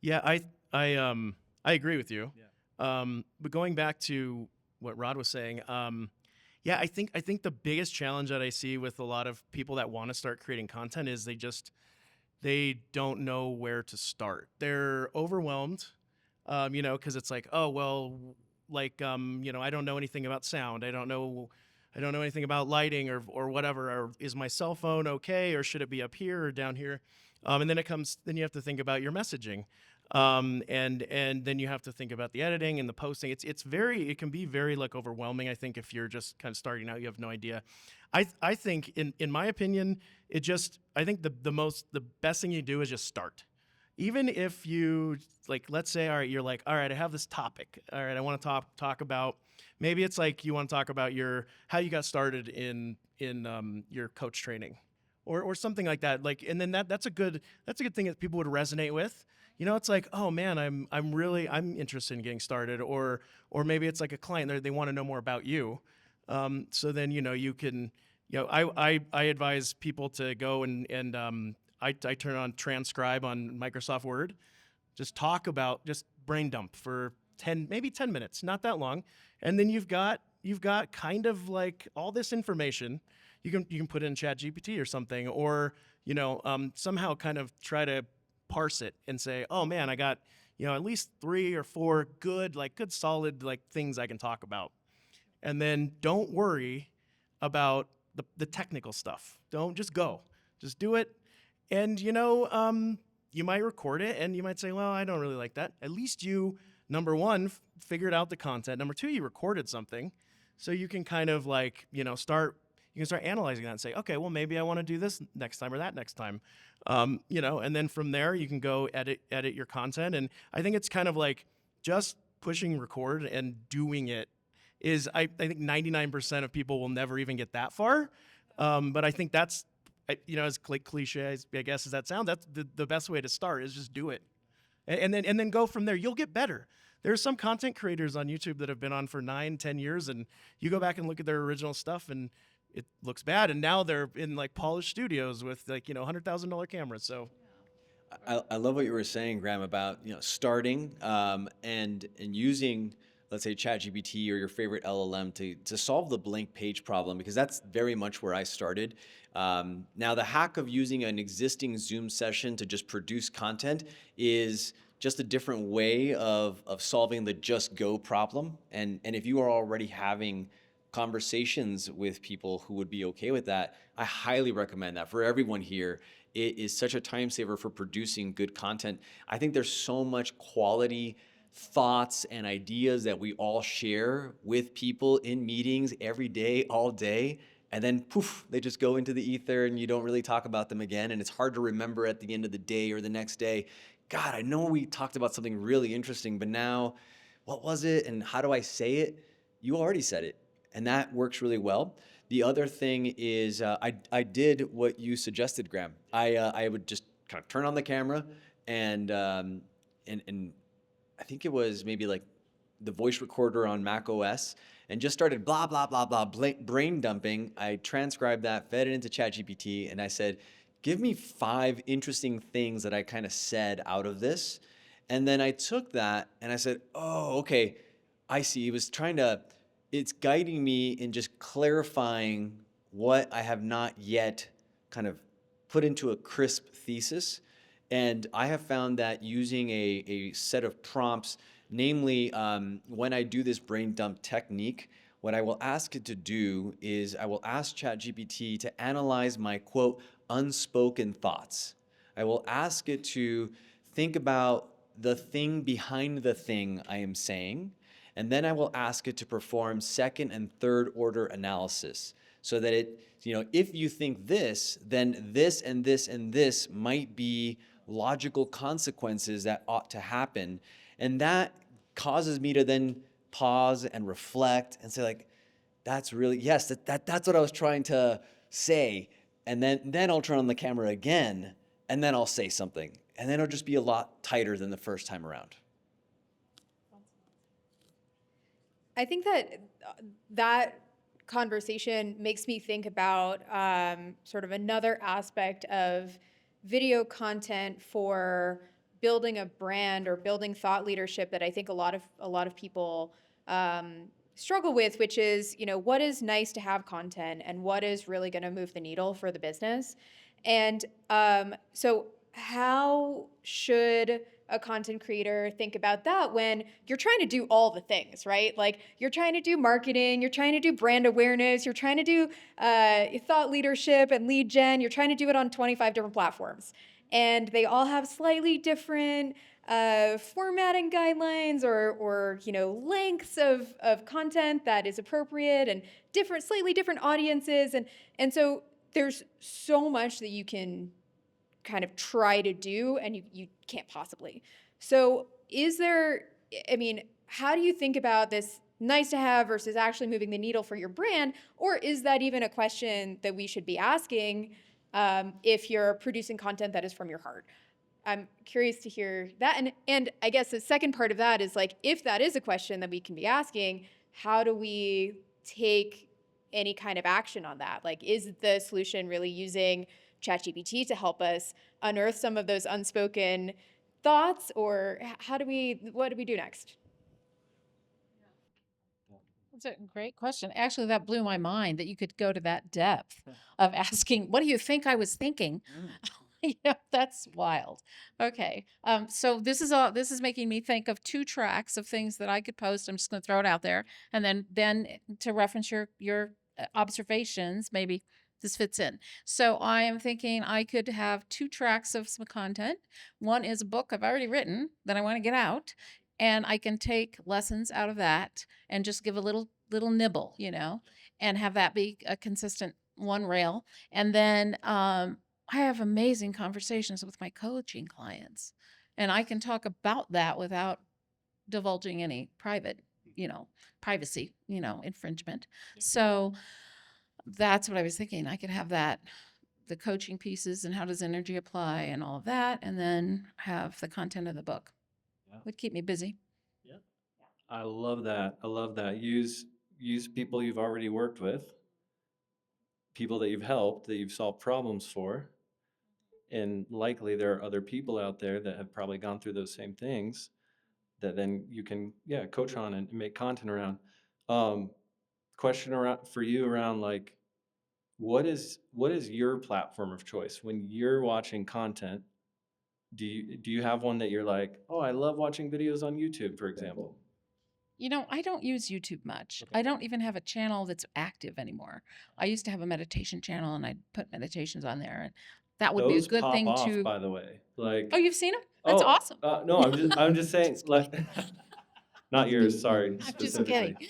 Yeah, I agree with you. But going back to what Rod was saying, yeah, I think the biggest challenge that I see with a lot of people that want to start creating content is they don't know where to start. They're overwhelmed, because it's like, oh well, like I don't know anything about sound. I don't know anything about lighting or whatever. Or is my cell phone okay, or should it be up here or down here? And then you have to think about your messaging. And then you have to think about the editing and the posting. It can be very like overwhelming. I think if you're just kind of starting out, you have no idea. I think in my opinion, I think the best thing you do is just start. Even if you like, let's say, all right, you're like, all right, I have this topic. All right, I want to talk about, maybe it's like you want to talk about how you got started in your coach training. Or something like that. Like, and then that's a good thing that people would resonate with. It's like, oh man, I'm interested in getting started, or maybe it's like a client, they want to know more about you. So then you can, I advise people to go and I turn on transcribe on Microsoft Word, just brain dump for 10 minutes, not that long, and then you've got kind of like all this information. You can put it in ChatGPT or something, or somehow kind of try to parse it and say, oh man, I got at least 3 or 4 good solid things I can talk about, and then don't worry about the technical stuff. Don't just go, just do it, and you might record it and you might say, well, I don't really like that. At least you, number one, figured out the content. Number two, you recorded something. So you can kind of like, you can start analyzing that and say, okay, well, maybe I want to do this next time or that next time. And then from there you can go edit your content. And I think it's kind of like just pushing record and doing it is, I think 99% of people will never even get that far. But I think that's, as cliche as I guess as that sounds, that's the best way to start is just do it. And then go from there. You'll get better. There's some content creators on YouTube that have been on for 9-10 years, and you go back and look at their original stuff and it looks bad. And now they're in like polished studios with like, $100,000 cameras. So I love what you were saying, Graham, about starting and using, let's say, ChatGPT or your favorite LLM to solve the blank page problem, because that's very much where I started. Now, the hack of using an existing Zoom session to just produce content is just a different way of solving the just go problem. And if you are already having conversations with people who would be okay with that, I highly recommend that for everyone here. It is such a time saver for producing good content. I think there's so much quality thoughts and ideas that we all share with people in meetings every day, all day, and then poof, they just go into the ether and you don't really talk about them again. And it's hard to remember at the end of the day or the next day, God, I know we talked about something really interesting, but now what was it and how do I say it? You already said it, and that works really well. The other thing is I did what you suggested, Graham. I would just kind of turn on the camera and I think it was maybe like the voice recorder on Mac OS, and just started blah, blah, blah, blah, brain dumping. I transcribed that, fed it into ChatGPT, and I said, give me 5 interesting things that I kind of said out of this. And then I took that and I said, oh, okay, I see. It's guiding me in just clarifying what I have not yet kind of put into a crisp thesis. And I have found that using a set of prompts, namely when I do this brain dump technique, what I will ask it to do is I will ask ChatGPT to analyze my, quote, unspoken thoughts. I will ask it to think about the thing behind the thing I am saying, and then I will ask it to perform second and third order analysis so that it, if you think this, then this and this and this might be logical consequences that ought to happen. And that causes me to then pause and reflect and say, like, that's really, yes, that's what I was trying to say. And then I'll turn on the camera again, and then I'll say something. And then it'll just be a lot tighter than the first time around. I think that conversation makes me think about sort of another aspect of video content for building a brand or building thought leadership that I think a lot of people struggle with, which is, what is nice to have content and what is really going to move the needle for the business. And so how should a content creator think about that when you're trying to do all the things, right? Like you're trying to do marketing, you're trying to do brand awareness, you're trying to do thought leadership and lead gen, you're trying to do it on 25 different platforms. And they all have slightly different formatting guidelines or lengths of content that is appropriate and slightly different audiences. And so there's so much that you can kind of try to do and you can't possibly. So how do you think about this nice to have versus actually moving the needle for your brand? Or is that even a question that we should be asking if you're producing content that is from your heart? I'm curious to hear that. And I guess the second part of that is like, if that is a question that we can be asking, how do we take any kind of action on that? Like, is the solution really using ChatGPT to help us unearth some of those unspoken thoughts, or what do we do next? That's a great question. Actually, that blew my mind that you could go to that depth of asking, what do you think I was thinking? That's wild. Okay. So this is making me think of 2 tracks of things that I could post. I'm just going to throw it out there. And then to reference your observations, maybe this fits in. So I am thinking I could have 2 tracks of some content. One is a book I've already written that I want to get out, and I can take lessons out of that and just give a little nibble, and have that be a consistent one rail. And then I have amazing conversations with my coaching clients, and I can talk about that without divulging any privacy, infringement. So that's what I was thinking. I could have that, the coaching pieces and how does energy apply and all of that, and then have the content of the book. Yeah. Would keep me busy. I love that. I love that. Use people you've already worked with, people that you've helped, that you've solved problems for. And likely there are other people out there that have probably gone through those same things that then you can, coach on and make content around. Question around for you around like, what is your platform of choice when you're watching content? Do you have one that you're like, oh, I love watching videos on YouTube, for example? I don't use YouTube much. Okay. I don't even have a channel that's active anymore. I used to have a meditation channel and I'd put meditations on there, and that would be a Those good pop thing off, to. by the way. Like, Oh, you've seen them? That's oh, awesome. no, I'm just saying, like, not yours, sorry, I'm just specifically. kidding.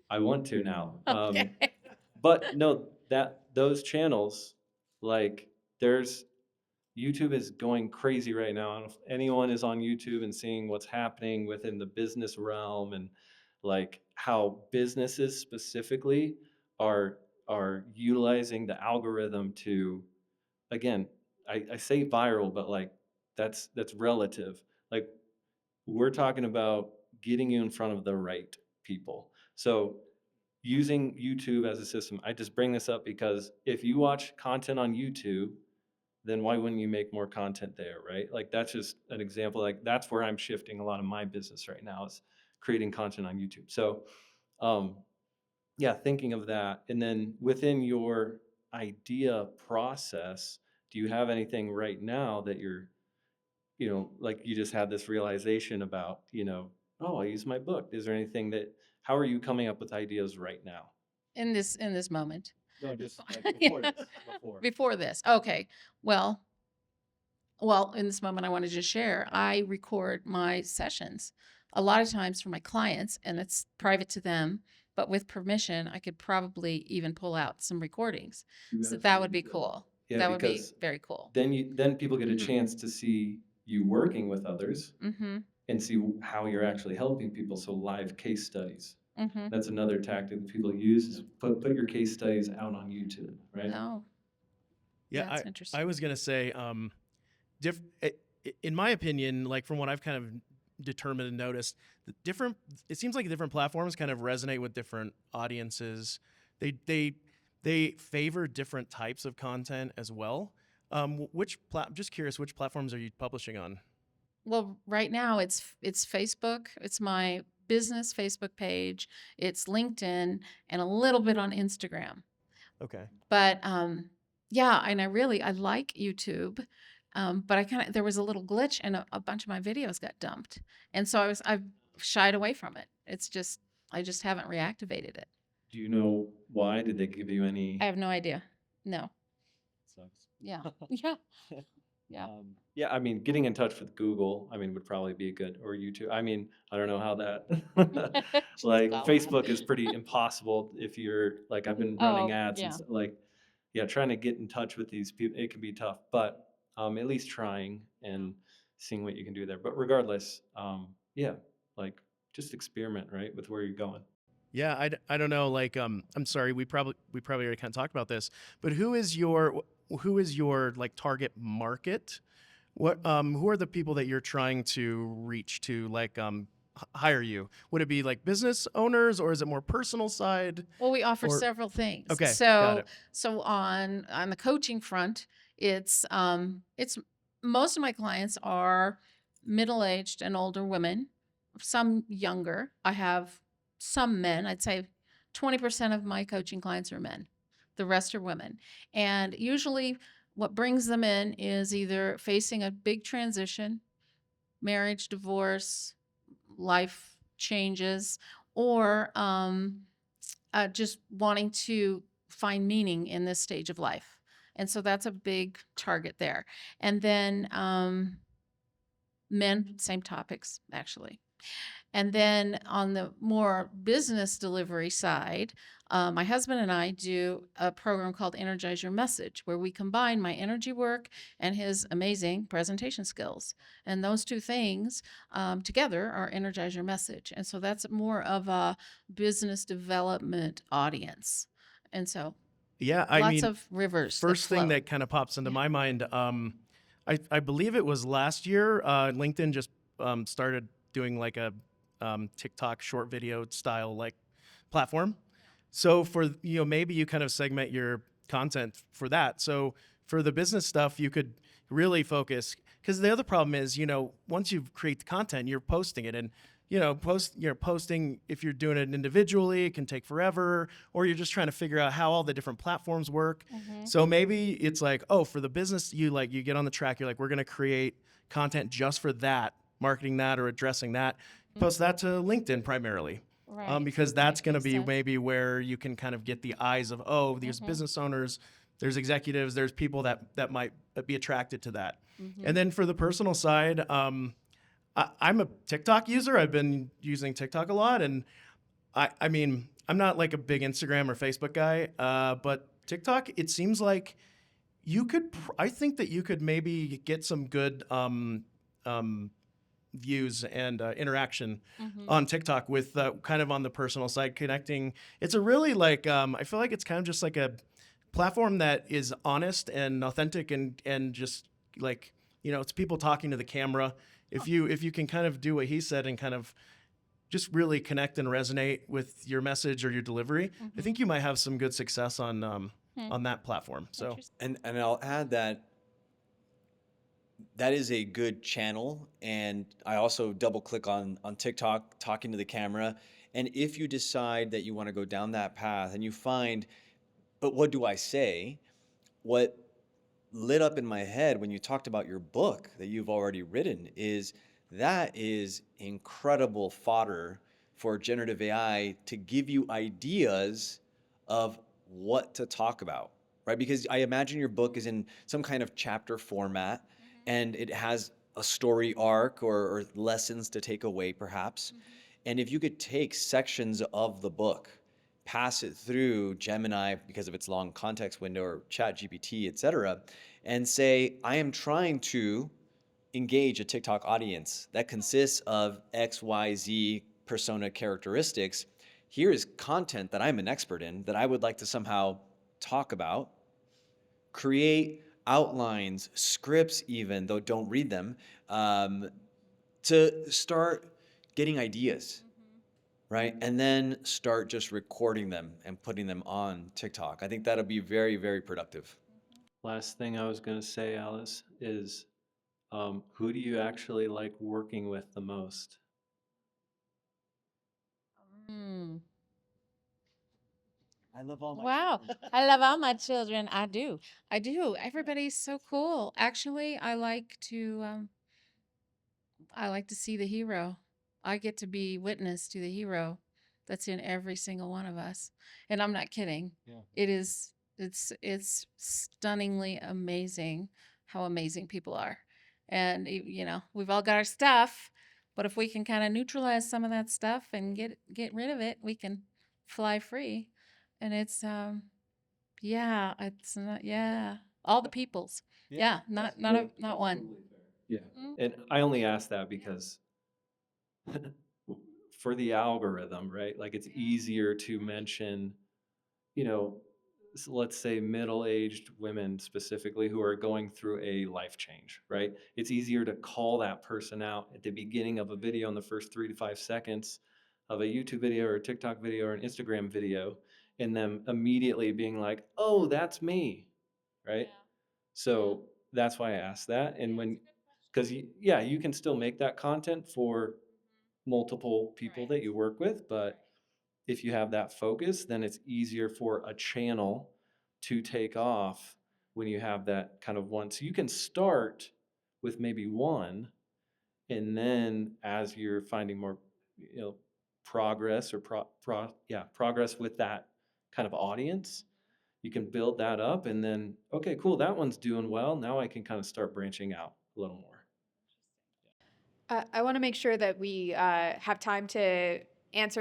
I want to now. Okay. But no, those channels, like, YouTube is going crazy right now. I don't know if anyone is on YouTube and seeing what's happening within the business realm, and like how businesses specifically are utilizing the algorithm to, again, I say viral, but like that's relative. Like, we're talking about getting you in front of the right people. So using YouTube as a system, I just bring this up because if you watch content on YouTube, then why wouldn't you make more content there, right? Like, that's just an example. Like, that's where I'm shifting a lot of my business right now, is creating content on YouTube. So thinking of that. And then within your idea process, do you have anything right now that you're, like you just had this realization about, oh, I use my book. Is there anything how are you coming up with ideas right now? In this moment. No, just like before this. Before this. Okay. Well, in this moment, I want to just share. I record my sessions a lot of times for my clients, and it's private to them. But with permission, I could probably even pull out some recordings. So that would be cool. Yeah, That would be because very cool. then people get a Mhm. chance to see you working with others Mm-hmm. and see how you're actually helping people. So live case studies. Mm-hmm. That's another tactic that people use, is put your case studies out on YouTube, right? Oh, Yeah, that's I interesting. was gonna say, in my opinion, like from what I've kind of determined and noticed, it seems like different platforms kind of resonate with different audiences. They favor different types of content as well. Just curious, which platforms are you publishing on? Well, right now it's Facebook. It's my business Facebook page. It's LinkedIn and a little bit on Instagram. Okay. But and I like YouTube. But there was a little glitch and a bunch of my videos got dumped. And so I've shied away from it. I just haven't reactivated it. Do you know why? Did they give you any? I have no idea. No. Sucks. Yeah. Yeah. Yeah. Yeah, I mean, getting in touch with Google, would probably be good, or YouTube. I don't know how that, like, Well. Facebook is pretty impossible if you're, like, I've been running Oh, ads yeah. and stuff, like, trying to get in touch with these people, it can be tough, but at least trying and seeing what you can do there. But regardless, like, just experiment, right, with where you're going. Yeah, I don't know. Like, I'm sorry, we probably already kind of talked about this, but who is your like target market? Who are the people that you're trying to reach to, like, hire you? Would it be like business owners, or is it more personal side? Well, we offer Or- several things. Okay, got So it. so on the coaching front, it's most of my clients are middle-aged and older women, some younger. I have some men. I'd say 20% of my coaching clients are men. The rest are women. And usually what brings them in is either facing a big transition, marriage, divorce, life changes, or just wanting to find meaning in this stage of life. And so that's a big target there. And then men, same topics, actually. And then on the more business delivery side, my husband and I do a program called Energize Your Message, where we combine my energy work and his amazing presentation skills. And those two things together are Energize Your Message. And so that's more of a business development audience. And so Yeah, I lots mean, of rivers. first thing flow. that kind of pops into Yeah. my mind, I believe it was last year, LinkedIn just started doing like a TikTok short video style like platform. So for, maybe you kind of segment your content for that. So for the business stuff, you could really focus, because the other problem is, once you create the content, you're posting it, and you're posting, if you're doing it individually, it can take forever, or you're just trying to figure out how all the different platforms work. So maybe it's like, oh, for the business, you get on the track, you're like, we're going to create content just for that, marketing that or addressing that, post that to LinkedIn primarily. Right. Because that's going to makes be sense. maybe where you can kind of get the eyes of, oh, there's Mm-hmm. business owners, there's executives, there's people that might be attracted to that. Mm-hmm. And then for the personal side, I'm a TikTok user. I've been using TikTok a lot, and I mean, I'm not like a big Instagram or Facebook guy, but TikTok, it seems like I think that you could maybe get some good views and interaction Mm-hmm. on TikTok with kind of on the personal side connecting. It's a really like I feel like it's kind of just like a platform that is honest and authentic and just like it's people talking to the camera. If you can kind of do what he said and kind of just really connect and resonate with your message or your delivery, I think you might have some good success on that platform. So Interesting. And I'll add that that is a good channel. And I also double click on TikTok, talking to the camera. And if you decide that you want to go down that path and you find, but what do I say? What lit up in my head when you talked about your book that you've already written is that is incredible fodder for generative AI to give you ideas of what to talk about, right? Because I imagine your book is in some kind of chapter format and it has a story arc or lessons to take away, perhaps. And if you could take sections of the book, pass it through Gemini because of its long context window or ChatGPT, et cetera, and say, I am trying to engage a TikTok audience that consists of XYZ persona characteristics. Here is content that I'm an expert in that I would like to somehow talk about, create outlines, scripts even, though don't read them, to start getting ideas, right? And then start just recording them and putting them on TikTok. I think that'll be very, very productive. Last thing I was going to say, Alice, is who do you actually like working with the most? Mm. I love all Wow. I love all my children. I do. I do. Everybody's so cool. Actually, I like to see the hero. I get to be witness to the hero that's in every single one of us. And I'm not kidding. Yeah. It's stunningly amazing how amazing people are. And we've all got our stuff, but if we can kind of neutralize some of that stuff and get rid of it, we can fly free. And it's it's not all the peoples. Yeah, not one. Yeah. Mm. And I only ask that because for the algorithm, right? Like it's easier to mention, let's say middle-aged women specifically who are going through a life change, right? It's easier to call that person out at the beginning of a video in the first 3 to 5 seconds of a YouTube video or a TikTok video or an Instagram video, and them immediately being like, oh, that's me, right? So that's why I asked that. And because you can still make that content for multiple people that you work with, but if you have that focus, then it's easier for a channel to take off when you have that kind of one. So you can start with maybe one, and then as you're finding more, progress or progress with that kind of audience, you can build that up and then, okay, cool, that one's doing well. Now I can kind of start branching out a little more. I want to make sure that we have time to get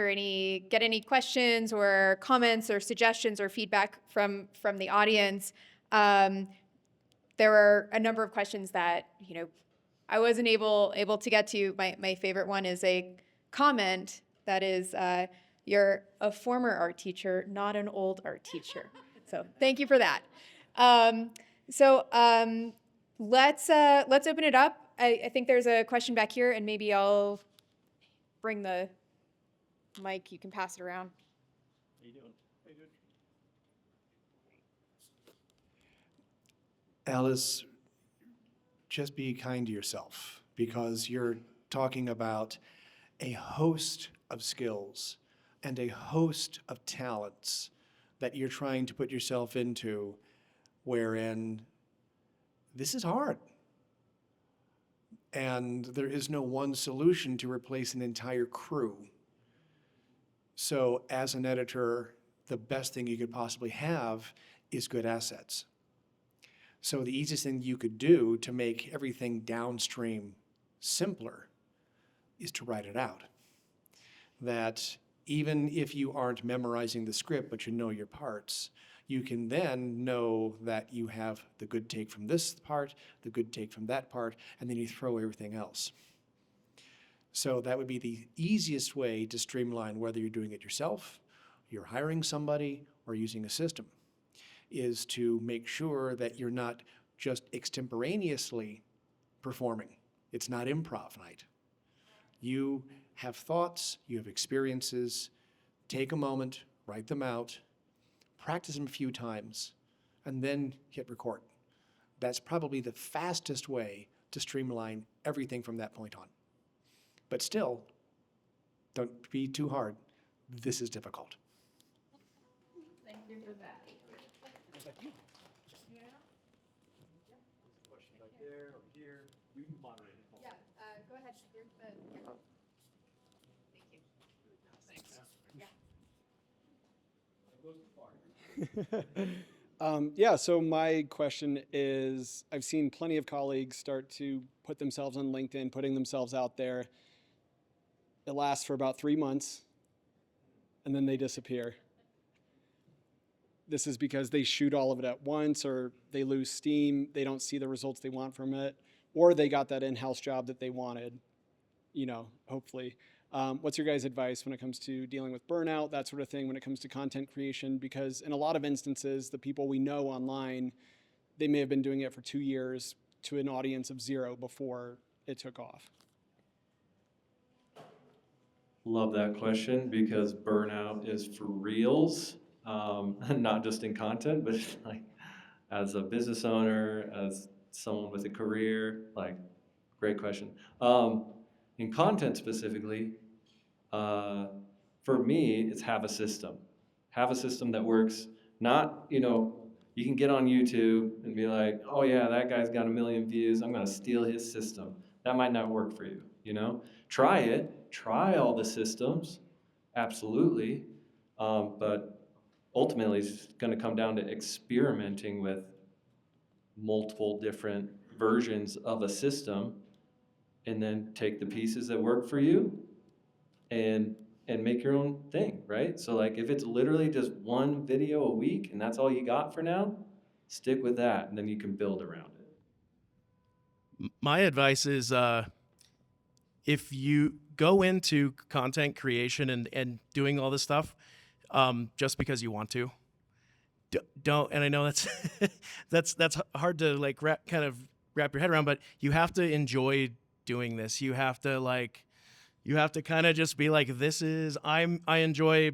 any questions or comments or suggestions or feedback from the audience. There were a number of questions that I wasn't able to get to. My favorite one is a comment that is, "You're a former art teacher, not an old art teacher." So thank you for that. Let's open it up. I think there's a question back here, and maybe I'll bring the mic. You can pass it around. Alice, just be kind to yourself, because you're talking about a host of skills and a host of talents that you're trying to put yourself into, wherein this is hard. And there is no one solution to replace an entire crew. So as an editor, the best thing you could possibly have is good assets. So the easiest thing you could do to make everything downstream simpler is to write it out. That even if you aren't memorizing the script, but you know your parts, you can then know that you have the good take from this part, the good take from that part, and then you throw everything else. So that would be the easiest way to streamline, whether you're doing it yourself, you're hiring somebody, or using a system, is to make sure that you're not just extemporaneously performing. It's not improv night. You have thoughts, you have experiences. Take a moment, write them out, practice them a few times, and then hit record. That's probably the fastest way to streamline everything from that point on. But still, don't be too hard. This is difficult. Thank you for that. Yeah, go ahead. Here's the. Thank you. Yeah, so my question is, I've seen plenty of colleagues start to put themselves on LinkedIn, putting themselves out there. It lasts for about 3 months, and then they disappear. This is because they shoot all of it at once, or they lose steam, they don't see the results they want from it, or they got that in-house job that they wanted, hopefully. What's your guys' advice when it comes to dealing with burnout, that sort of thing, when it comes to content creation? Because in a lot of instances, the people we know online, they may have been doing it for 2 years to an audience of 0 before it took off. Love that question, because burnout is for reals, not just in content, but like as a business owner, as someone with a career, like, great question. In content specifically, for me, it's have a system. Have a system that works. Not, you can get on YouTube and be like, oh yeah, that guy's got 1 million views, I'm gonna steal his system. That might not work for you, Try it, try all the systems, absolutely. But ultimately, it's gonna come down to experimenting with multiple different versions of a system, and then take the pieces that work for you and make your own thing, right? So like, if it's literally just 1 video a week and that's all you got for now, stick with that, and then you can build around it. My advice is, if you go into content creation and doing all this stuff just because you want to, don't. And I know that's hard to like wrap your head around, but you have to enjoy doing this. You have to kind of just be like, I enjoy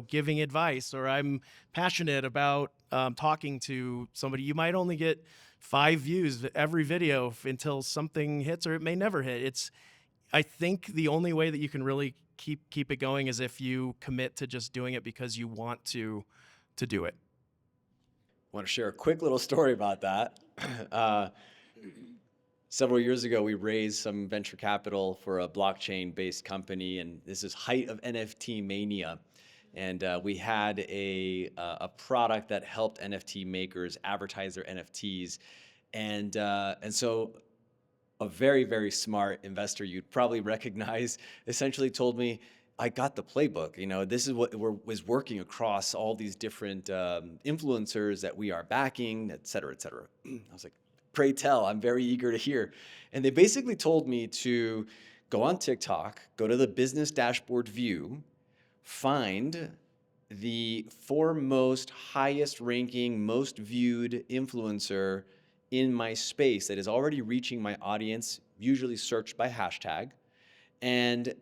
giving advice, or I'm passionate about talking to somebody. You might only get 5 views every video until something hits, or it may never hit. I think the only way that you can really keep it going is if you commit to just doing it because you want to do it. I want to share a quick little story about that. Several years ago, we raised some venture capital for a blockchain-based company, and this is height of NFT mania. And we had a product that helped NFT makers advertise their NFTs. And so a very, very smart investor you'd probably recognize essentially told me, I got the playbook. You know, this is what was working across all these different influencers that we are backing, et cetera, et cetera. I was like, pray tell, I'm very eager to hear. And they basically told me to go on TikTok, go to the business dashboard view, find the foremost, highest ranking, most viewed influencer in my space that is already reaching my audience, usually searched by hashtag, and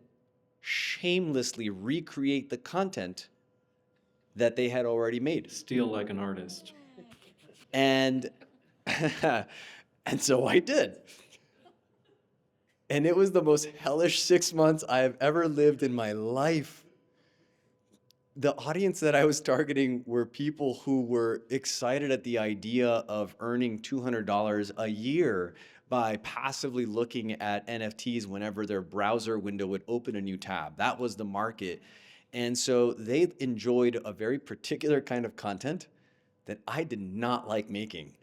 shamelessly recreate the content that they had already made. Steal like an artist. And and so I did. And it was the most hellish 6 months I have ever lived in my life. The audience that I was targeting were people who were excited at the idea of earning $200 a year by passively looking at NFTs whenever their browser window would open a new tab. That was the market. And so they enjoyed a very particular kind of content that I did not like making.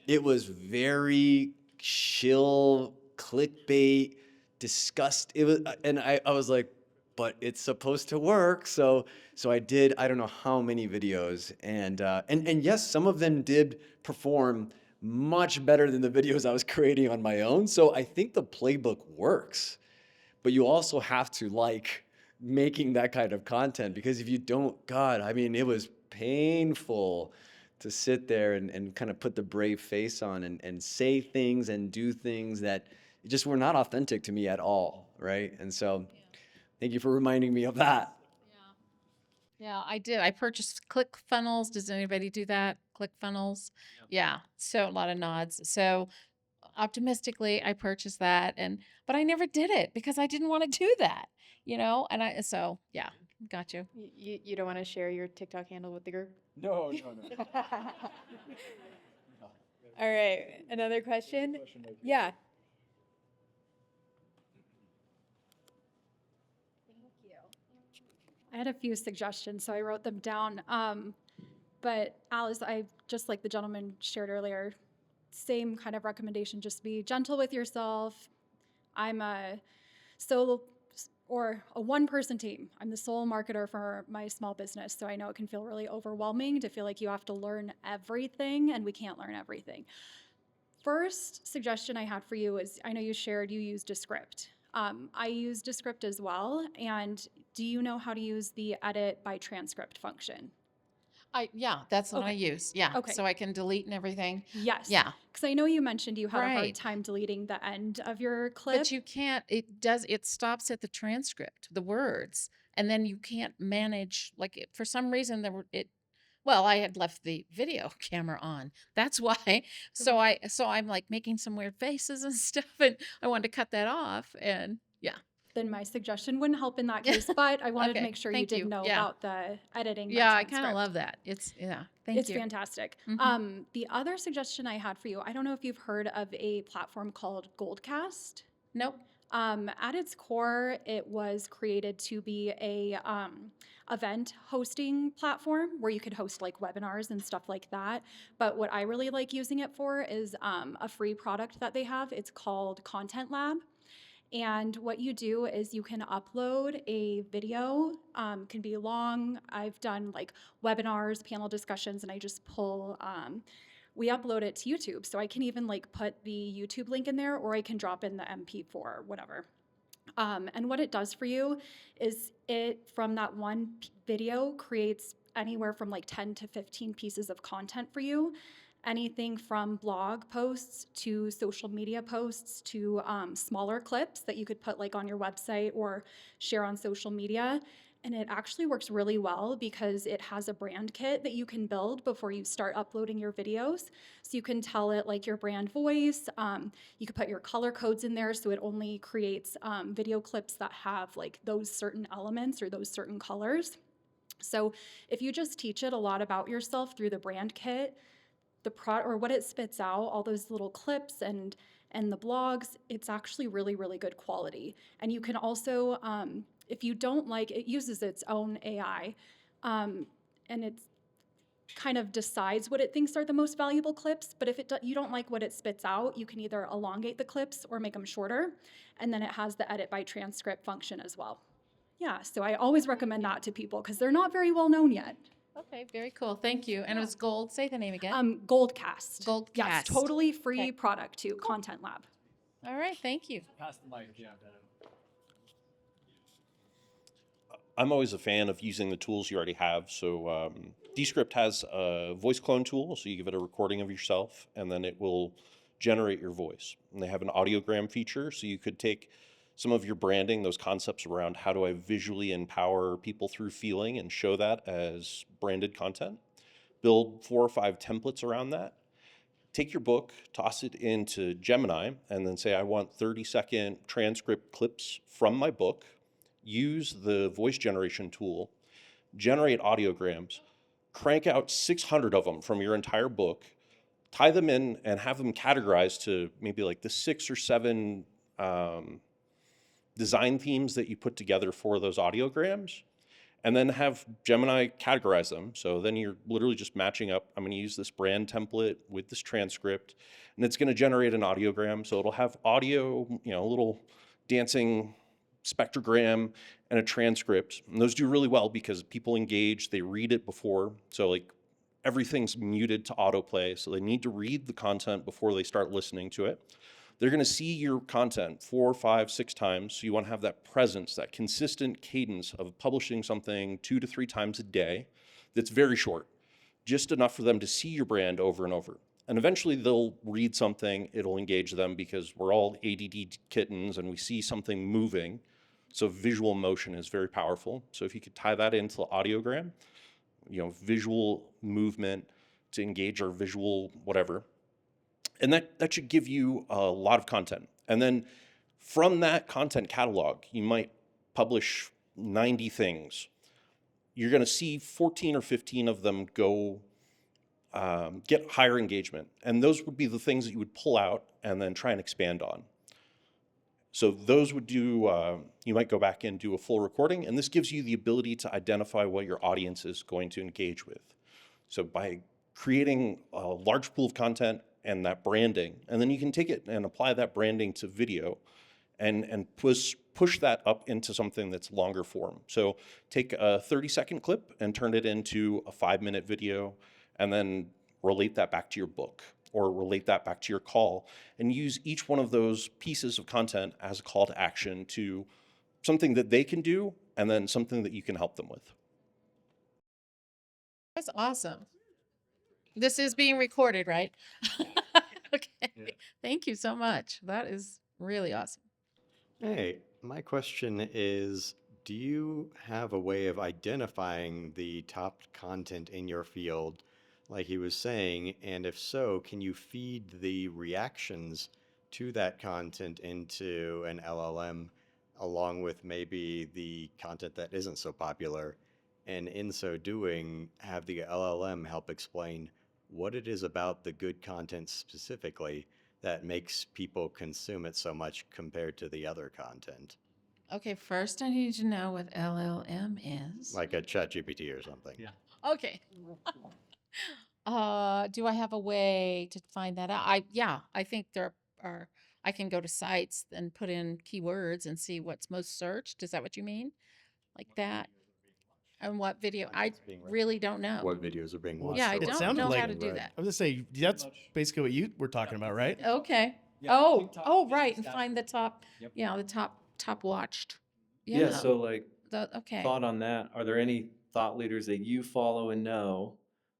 It was very chill, clickbait, disgust. It was, and I was like, but it's supposed to work. So I did, I don't know how many videos. And yes, some of them did perform much better than the videos I was creating on my own. So I think the playbook works, but you also have to like making that kind of content, because if you don't, God, I mean, it was painful to sit there and kind of put the brave face on and say things and do things that just were not authentic to me at all, right? And so thank you for reminding me of that. Yeah, I did. I purchased ClickFunnels. Does anybody do that? ClickFunnels? Yeah. So a lot of nods. So optimistically, I purchased that, but I never did it because I didn't want to do that, so yeah, got you. You don't want to share your TikTok handle with the group? No. All right, another question? Yeah. I had a few suggestions, so I wrote them down. But Alice, I just like the gentleman shared earlier, same kind of recommendation, just be gentle with yourself. I'm a one-person team. I'm the sole marketer for my small business, so I know it can feel really overwhelming to feel like you have to learn everything, and we can't learn everything. First suggestion I had for you is, I know you shared you use Descript. I use Descript as well, and do you know how to use the edit by transcript function? Yeah, that's what I Okay. use. Yeah. Okay. So I can delete and everything. Yes. Yeah. Because I know you mentioned you had a hard Right. time deleting the end of your clip. But you can't, it stops at the transcript, the words, and then you can't manage, for some reason I had left the video camera on. That's why. So I'm like making some weird faces and stuff, and I wanted to cut that off, and yeah. Then my suggestion wouldn't help in that case, but I wanted to Okay, make sure you thank did you. know Yeah. about the editing. by Yeah, I kind of transcript. love that. Thank It's you. fantastic. Mhm. The other suggestion I had for you, I don't know if you've heard of a platform called Goldcast. Nope. At its core, it was created to be a event hosting platform where you could host like webinars and stuff like that. But what I really like using it for is a free product that they have. It's called Content Lab. And what you do is you can upload a video, can be long. I've done like webinars, panel discussions, and I just we upload it to YouTube. So I can even like put the YouTube link in there, or I can drop in the MP4 or whatever. And what it does for you is it, from that one video, creates anywhere from like 10 to 15 pieces of content for you. Anything from blog posts to social media posts to smaller clips that you could put like on your website or share on social media. And it actually works really well because it has a brand kit that you can build before you start uploading your videos. So you can tell it like your brand voice. You could put your color codes in there so it only creates video clips that have like those certain elements or those certain colors. So if you just teach it a lot about yourself through the brand kit, or what it spits out, all those little clips and the blogs, it's actually really, really good quality. And you can also, if you don't like, it uses its own AI, And it's kind of decides what it thinks are the most valuable clips. But if you don't like what it spits out, you can either elongate the clips or make them shorter. And then it has the edit by transcript function as well. Yeah, so I always recommend that to people because they're not very well known yet. Okay, very cool. Thank you. And it was Gold. Say the name again. Goldcast. Goldcast. Yes, totally free Okay. product too, Content Lab. All right, thank you. Pass the mic, yeah. I'm always a fan of using the tools you already have. So Descript has a voice clone tool, so you give it a recording of yourself, and then it will generate your voice. And they have an audiogram feature, so you could take some of your branding, those concepts around how do I visually empower people through feeling and show that as branded content. Build 4 or 5 templates around that. Take your book, toss it into Gemini, and then say, I want 30-second transcript clips from my book. Use the voice generation tool, generate audiograms, crank out 600 of them from your entire book, tie them in and have them categorized to maybe like the 6 or 7 design themes that you put together for those audiograms, and then have Gemini categorize them. So then you're literally just matching up. I'm going to use this brand template with this transcript, and it's going to generate an audiogram. So it'll have audio, a little dancing spectrogram and a transcript. And those do really well because people engage, they read it before. So like everything's muted to autoplay. So they need to read the content before they start listening to it. They're going to see your content 4, 5, 6 times. So you want to have that presence, that consistent cadence of publishing something 2 to 3 times a day that's very short, just enough for them to see your brand over and over. And eventually they'll read something, it'll engage them because we're all ADD kittens and we see something moving. So visual motion is very powerful. So if you could tie that into the audiogram, visual movement to engage our visual whatever, and that should give you a lot of content. And then from that content catalog, you might publish 90 things. You're going to see 14 or 15 of them go get higher engagement. And those would be the things that you would pull out and then try and expand on. So those would do, you might go back and do a full recording, and this gives you the ability to identify what your audience is going to engage with. So by creating a large pool of content and that branding, and then you can take it and apply that branding to video and push that up into something that's longer form. So take a 30-second clip and turn it into a 5-minute video, and then relate that back to your book or relate that back to your call, and use each one of those pieces of content as a call to action to something that they can do and then something that you can help them with. That's awesome. This is being recorded, right? Okay. Thank you so much. That is really awesome. Hey, my question is, do you have a way of identifying the top content in your field, like he was saying? And if so, can you feed the reactions to that content into an LLM along with maybe the content that isn't so popular? And in so doing, have the LLM help explain what it is about the good content specifically that makes people consume it so much compared to the other content? Okay, first I need to know what LLM is. Like a ChatGPT or something. Yeah. Okay. Do I have a way to find that out? I think there are, I can go to sites and put in keywords and see what's most searched. Is that what you mean? Like that? And what video? I really don't know. What videos are being watched? Yeah, I or what don't sounded know like how to being do read. that. I was gonna say that's basically what you were talking about, right? Okay. Yeah, Oh, TikTok, oh, just right, and stats. find the top, Yep. yeah, the top watched. Yeah, so like Okay. thought on that, are there any thought leaders that you follow and know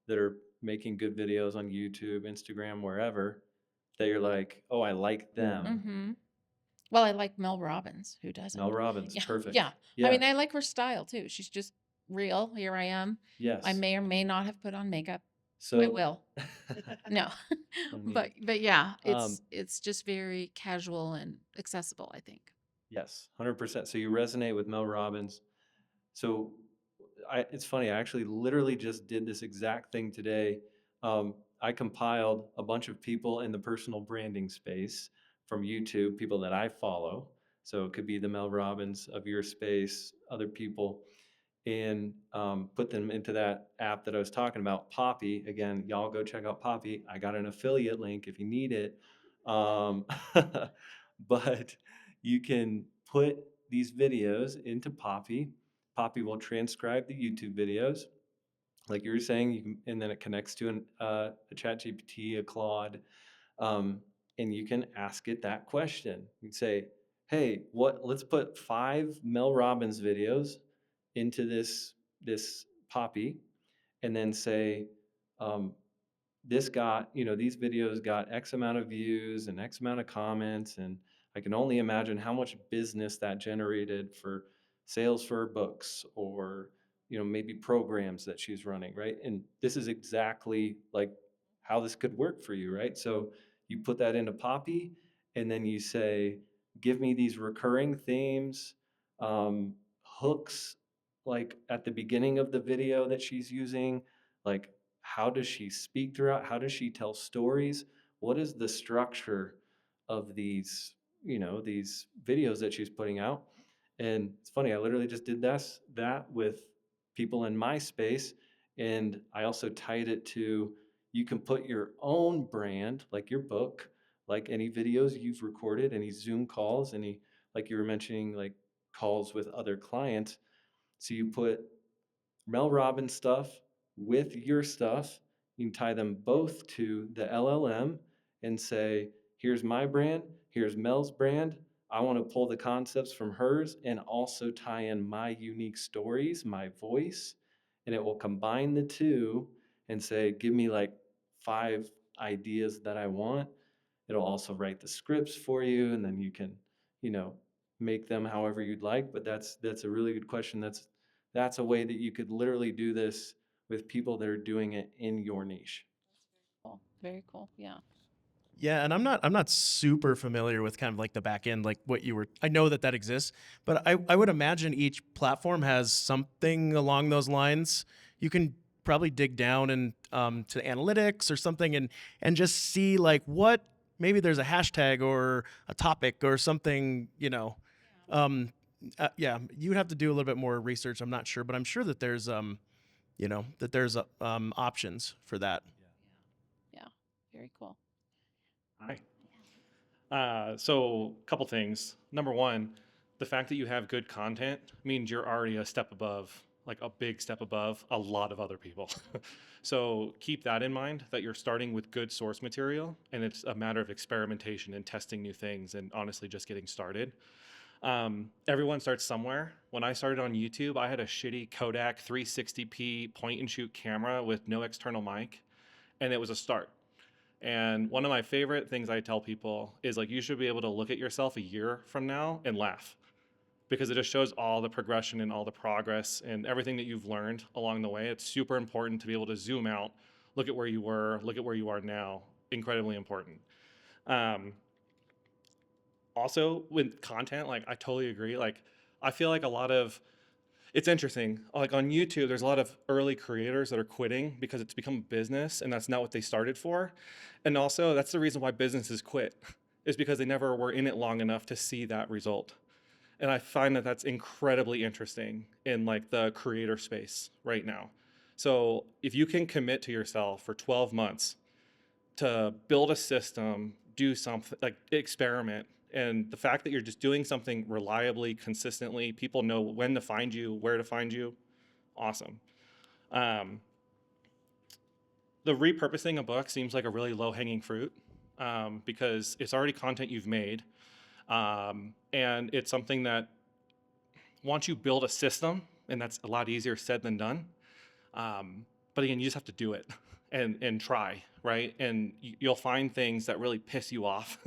that are making good videos on YouTube, Instagram, wherever, that you're like, oh, I like them? Mm-hmm. Well, I like Mel Robbins. Who doesn't? Mel Robbins, Yeah, perfect. yeah. Yeah. I mean, I like her style too. She's just real. Here I am. Yes. I may or may not have put on makeup. So I will. No, mean, but yeah, um, it's just very casual and accessible, I think. Yes, 100%. So you resonate with Mel Robbins. So it's funny, I actually literally just did this exact thing today. I compiled a bunch of people in the personal branding space from YouTube, people that I follow. So it could be the Mel Robbins of your space, other people. and put them into that app that I was talking about, Poppy. Again, y'all go check out Poppy. I got an affiliate link if you need it. Um, but you can put these videos into Poppy. Poppy will transcribe the YouTube videos, like you were saying, and then it connects to a ChatGPT, a Claude, and you can ask it that question. You can say, "Hey, let's put 5 Mel Robbins videos into this Poppy, and then say, um, these videos got X amount of views and X amount of comments, and I can only imagine how much business that generated for sales for her books, or maybe programs that she's running, right? And this is exactly like how this could work for you, right? So you put that into Poppy, and then you say, give me these recurring themes, hooks, like at the beginning of the video that she's using, like how does she speak throughout? How does she tell stories? What is the structure of these videos that she's putting out? And it's funny, I literally just did that with people in my space. And I also tied it to, you can put your own brand, like your book, like any videos you've recorded, any Zoom calls, any, like you were mentioning, like calls with other clients. So you put Mel Robbins stuff with your stuff. You can tie them both to the LLM and say, here's my brand, here's Mel's brand. I want to pull the concepts from hers and also tie in my unique stories, my voice, and it will combine the two and say, give me like 5 ideas that I want. It'll also write the scripts for you, and then you can, make them however you'd like. But that's a really good question. That's a way that you could literally do this with people that are doing it in your niche. Cool. Very cool. Yeah. Yeah, and I'm not super familiar with kind of like the back end, like what you were. I know that exists, but I would imagine each platform has something along those lines. You can probably dig down and to analytics or something and just see like what maybe there's a hashtag or a topic or something. Yeah, you would have to do a little bit more research. I'm not sure, but I'm sure that there's options for that. Yeah. Very cool. Hi. So a couple things. Number one, the fact that you have good content means you're already a step above, like a big step above a lot of other people. So keep that in mind, that you're starting with good source material, and it's a matter of experimentation and testing new things and honestly just getting started. Everyone starts somewhere. When I started on YouTube, I had a shitty Kodak 360p point and shoot camera with no external mic, and it was a start. And one of my favorite things I tell people is like, you should be able to look at yourself a year from now and laugh, because it just shows all the progression and all the progress and everything that you've learned along the way. It's super important to be able to zoom out, look at where you were, look at where you are now. Incredibly important. Also with content, like I totally agree. Like I feel like it's interesting. Like on YouTube, there's a lot of early creators that are quitting because it's become a business and that's not what they started for. And also that's the reason why businesses quit, is because they never were in it long enough to see that result. And I find that that's incredibly interesting in like the creator space right now. So if you can commit to yourself for 12 months to build a system, do something, like experiment, and the fact that you're just doing something reliably, consistently, people know when to find you, where to find you, awesome. The repurposing a book seems like a really low-hanging fruit because it's already content you've made. And it's something that once you build a system, and that's a lot easier said than done. But again, you just have to do it and try, right? And you'll find things that really piss you off.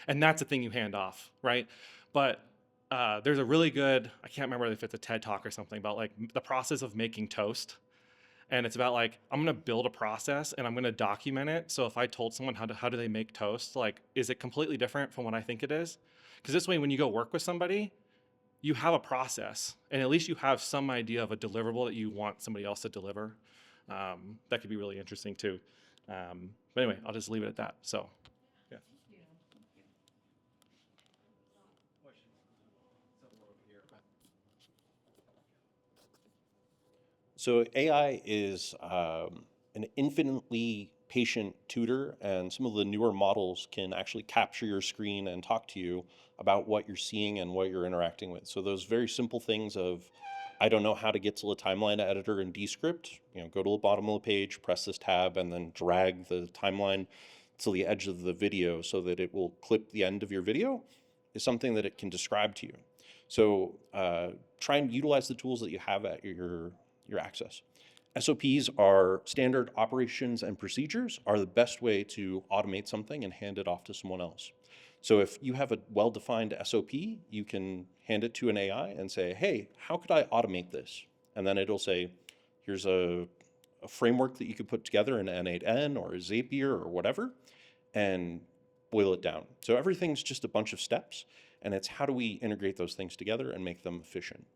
And that's the thing you hand off, right? But there's a really good, I can't remember if it's a TED Talk or something, about like the process of making toast. And it's about like, I'm gonna build a process and I'm gonna document it. So if I told someone how do they make toast, like, is it completely different from what I think it is? Because this way, when you go work with somebody, you have a process, and at least you have some idea of a deliverable that you want somebody else to deliver. That could be really interesting too. But anyway, I'll just leave it at that. So, yeah. So AI is an infinitely patient tutor, and some of the newer models can actually capture your screen and talk to you about what you're seeing and what you're interacting with. So those very simple things of, I don't know how to get to the timeline editor in Descript, go to the bottom of the page, press this tab, and then drag the timeline to the edge of the video so that it will clip the end of your video, is something that it can describe to you. So try and utilize the tools that you have at your access. SOPs are standard operations and procedures, are the best way to automate something and hand it off to someone else. So if you have a well-defined SOP, you can hand it to an AI and say, hey, how could I automate this? And then it'll say, here's a framework that you could put together in N8N or Zapier or whatever, and boil it down. So everything's just a bunch of steps, and it's how do we integrate those things together and make them efficient.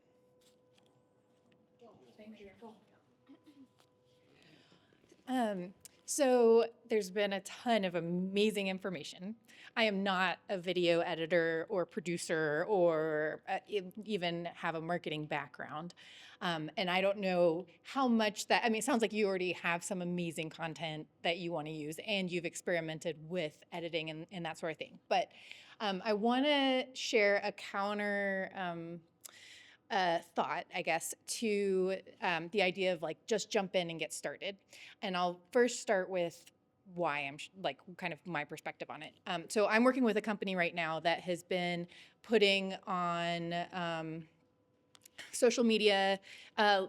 So there's been a ton of amazing information. I am not a video editor or producer or even have a marketing background. And I don't know how much that, I mean, it sounds like you already have some amazing content that you want to use and you've experimented with editing and that sort of thing. But I want to share a counter thought, I guess, to the idea of like just jump in and get started. And I'll first start with why I'm like kind of my perspective on it. So I'm working with a company right now that has been putting on social media,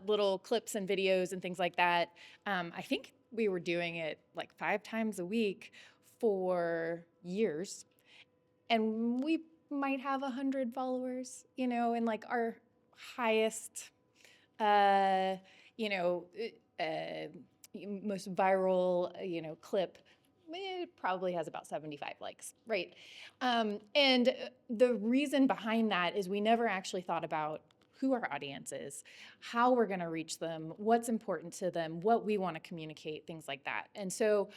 little clips and videos and things like that. I think we were doing it like 5 times a week for years. And we might have 100 followers, and like our highest, most viral, clip, it probably has about 75 likes, right? And the reason behind that is we never actually thought about who our audience is, how we're going to reach them, what's important to them, what we want to communicate, things like that. And so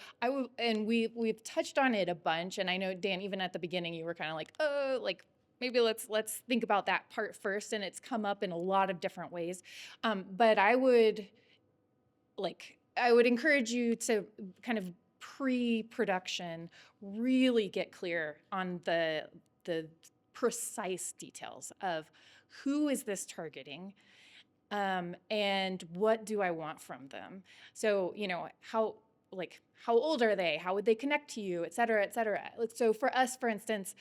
we've touched on it a bunch. And I know, Dan, even at the beginning, you were kind of like, oh, like maybe let's think about that part first. And it's come up in a lot of different ways. But I would encourage you to kind of pre-production really get clear on the precise details of who is this targeting, and what do I want from them? So, how old are they? How would they connect to you, et cetera, et cetera. So for us, for instance,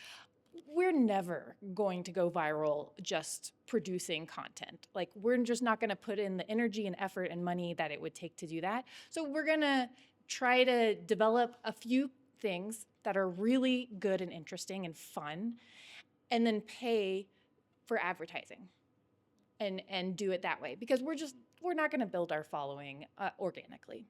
we're never going to go viral just producing content. Like, we're just not going to put in the energy and effort and money that it would take to do that. So we're going to try to develop a few things that are really good and interesting and fun, and then pay for advertising and do it that way, because we're not going to build our following organically.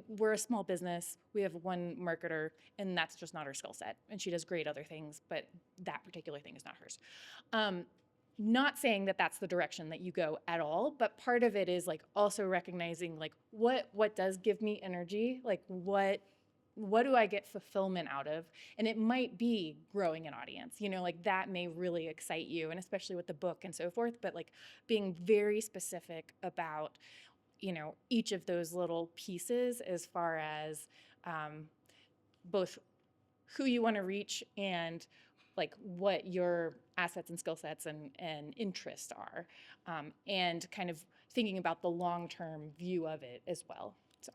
We're a small business. We have one marketer, and that's just not her skill set. And she does great other things, but that particular thing is not hers. Not saying that that's the direction that you go at all, but part of it is like also recognizing like what does give me energy, like what do I get fulfillment out of? And it might be growing an audience, like that may really excite you, and especially with the book and so forth, but like being very specific about, each of those little pieces as far as both who you want to reach and like what your assets and skill sets and interests are, and kind of thinking about the long-term view of it as well. So.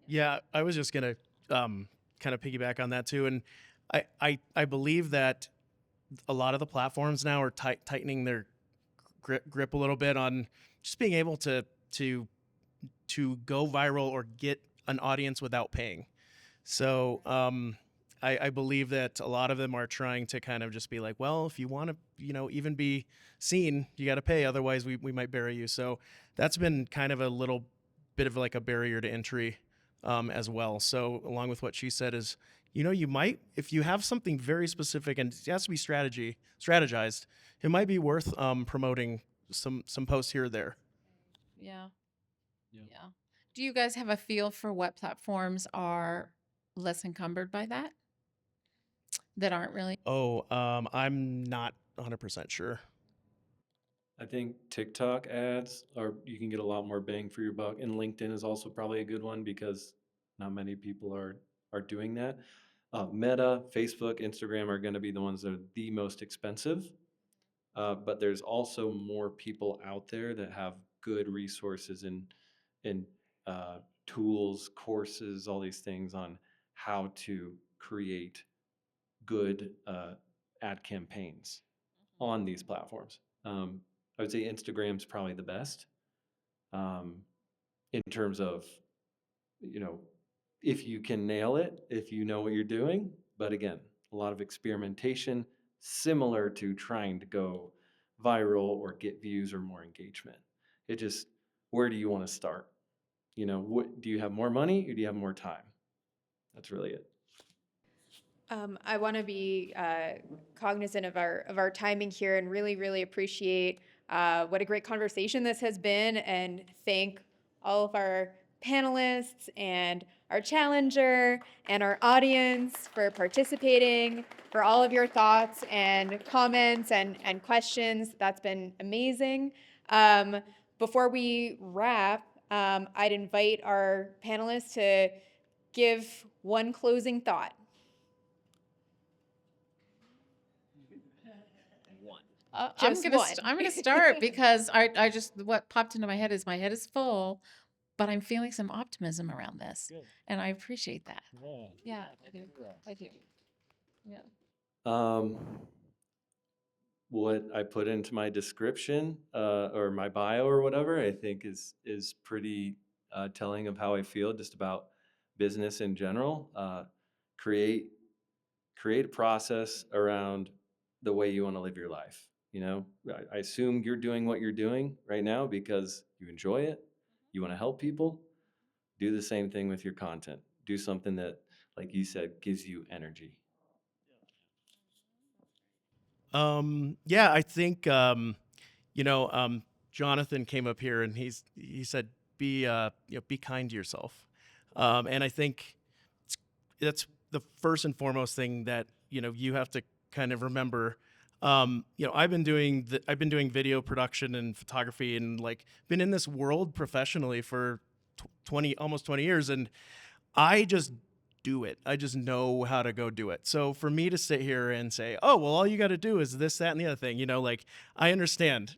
Yeah, I was just gonna kind of piggyback on that too, and I believe that a lot of the platforms now are tightening their grip a little bit on just being able to go viral or get an audience without paying. So I believe that a lot of them are trying to kind of just be like, well, if you want to even be seen, you got to pay, otherwise we might bury you. So that's been kind of a little bit of like a barrier to entry. As well. So along with what she said is, you might, if you have something very specific and it has to be strategized, it might be worth promoting some posts here or there. Yeah. Do you guys have a feel for what platforms are less encumbered by that aren't really? I'm not 100% sure. I think TikTok ads are, you can get a lot more bang for your buck, and LinkedIn is also probably a good one because not many people are doing that. Meta, Facebook, Instagram are going to be the ones that are the most expensive. But there's also more people out there that have good resources and tools, courses, all these things on how to create good ad campaigns on these platforms. I would say Instagram's probably the best in terms of, you know, if you can nail it, if you know what you're doing. But again, a lot of experimentation, similar to trying to go viral or get views or more engagement. It just, where do you want to start? You know, what do you have more money or do you have more time? That's really it. I want to be cognizant of our timing here and really, really appreciate what a great conversation this has been, and thank all of our panelists and our challenger and our audience for participating, for all of your thoughts and comments and questions. That's been amazing. Before we wrap, I'd invite our panelists to give one closing thought. Just one. I'm gonna start because I just, what popped into my head is my head is full, but I'm feeling some optimism around this, and I appreciate that. Yeah, I do. I do. Yeah. What I put into my description or my bio or whatever, I think is pretty telling of how I feel just about business in general. Create a process around the way you want to live your life. You know, I assume you're doing what you're doing right now because you enjoy it. You want to help people. Do the same thing with your content. Do something that, like you said, gives you energy. Yeah, I think Jonathan came up here and he said be kind to yourself, and I think that's the first and foremost thing that you have to kind of remember. I've been doing video production and photography and like been in this world professionally for almost 20 years, and I just do it. I just know how to go do it. So for me to sit here and say, oh, well, all you got to do is this, that, and the other thing, like I understand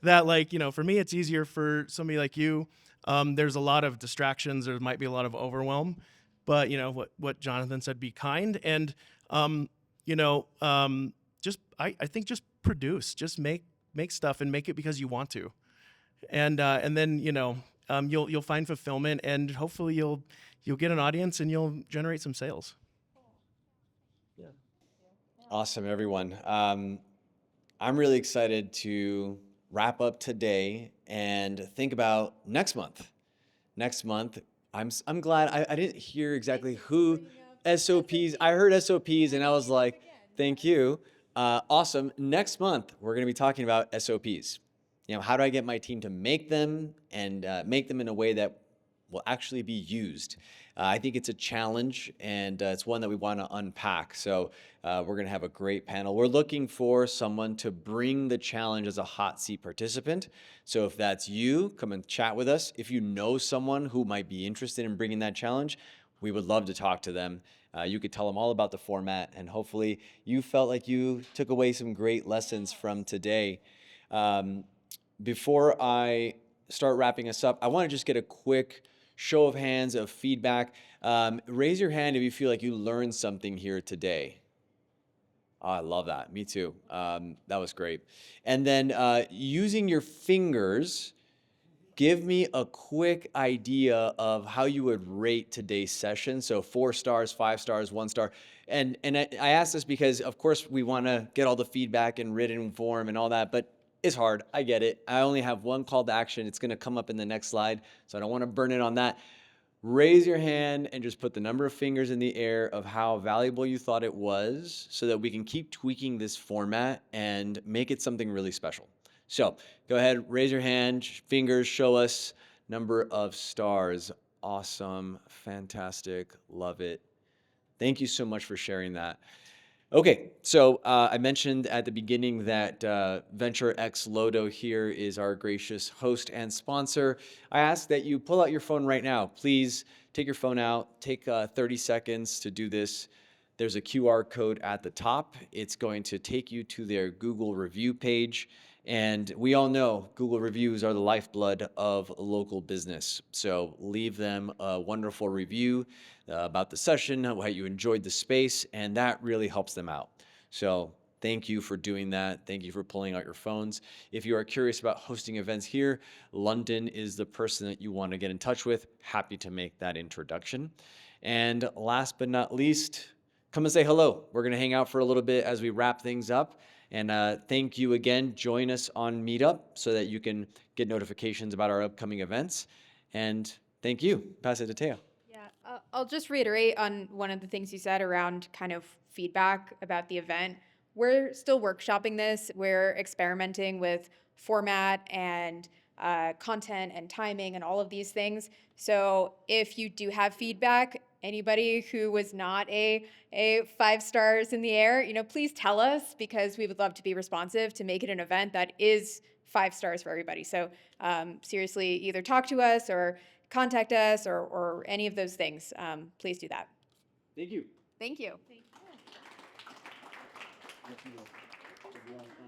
that, like, for me, it's easier. For somebody like you, there's a lot of distractions. There might be a lot of overwhelm, but what Jonathan said, be kind. And, I think just produce, just make stuff and make it because you want to. And then, you'll find fulfillment, and hopefully you'll get an audience and you'll generate some sales. Yeah. Awesome, everyone. I'm really excited to wrap up today and think about next month. Next month, I'm glad I didn't hear exactly who SOPs. I heard SOPs and I was like, thank you. Awesome. Next month, we're going to be talking about SOPs. How do I get my team to make them and make them in a way that will actually be used? I think it's a challenge, and it's one that we want to unpack. So we're going to have a great panel. We're looking for someone to bring the challenge as a hot seat participant. So if that's you, come and chat with us. If you know someone who might be interested in bringing that challenge, we would love to talk to them. You could tell them all about the format, and hopefully you felt like you took away some great lessons from today. Before I start wrapping us up, I want to just get a quick show of hands of feedback. Raise your hand if you feel like you learned something here today. Oh, I love that. Me too. That was great. And then using your fingers, give me a quick idea of how you would rate today's session. So 4 stars, 5 stars, 1 star. And I ask this because, of course, we want to get all the feedback in written form and all that, but it's hard. I get it. I only have one call to action. It's going to come up in the next slide, so I don't want to burn it on that. Raise your hand and just put the number of fingers in the air of how valuable you thought it was, so that we can keep tweaking this format and make it something really special. So go ahead, raise your hand, fingers, show us number of stars. Awesome, fantastic, love it. Thank you so much for sharing that. Okay, so I mentioned at the beginning that Venture X Lodo here is our gracious host and sponsor. I ask that you pull out your phone right now. Please take your phone out, take 30 seconds to do this. There's a QR code at the top. It's going to take you to their Google review page. And we all know Google reviews are the lifeblood of a local business. So leave them a wonderful review about the session, how you enjoyed the space, and that really helps them out. So thank you for doing that. Thank you for pulling out your phones. If you are curious about hosting events here, London is the person that you want to get in touch with. Happy to make that introduction. And last but not least, come and say hello. We're going to hang out for a little bit as we wrap things up. And thank you again. Join us on Meetup so that you can get notifications about our upcoming events. And thank you. Pass it to Teo. Yeah, I'll just reiterate on one of the things you said around kind of feedback about the event. We're still workshopping this. We're experimenting with format and content and timing and all of these things. So if you do have feedback, anybody who was not a 5 stars in the air, please tell us, because we would love to be responsive to make it an event that is 5 stars for everybody. So seriously, either talk to us or contact us or any of those things. Please do that. Thank you. Thank you. Thank you.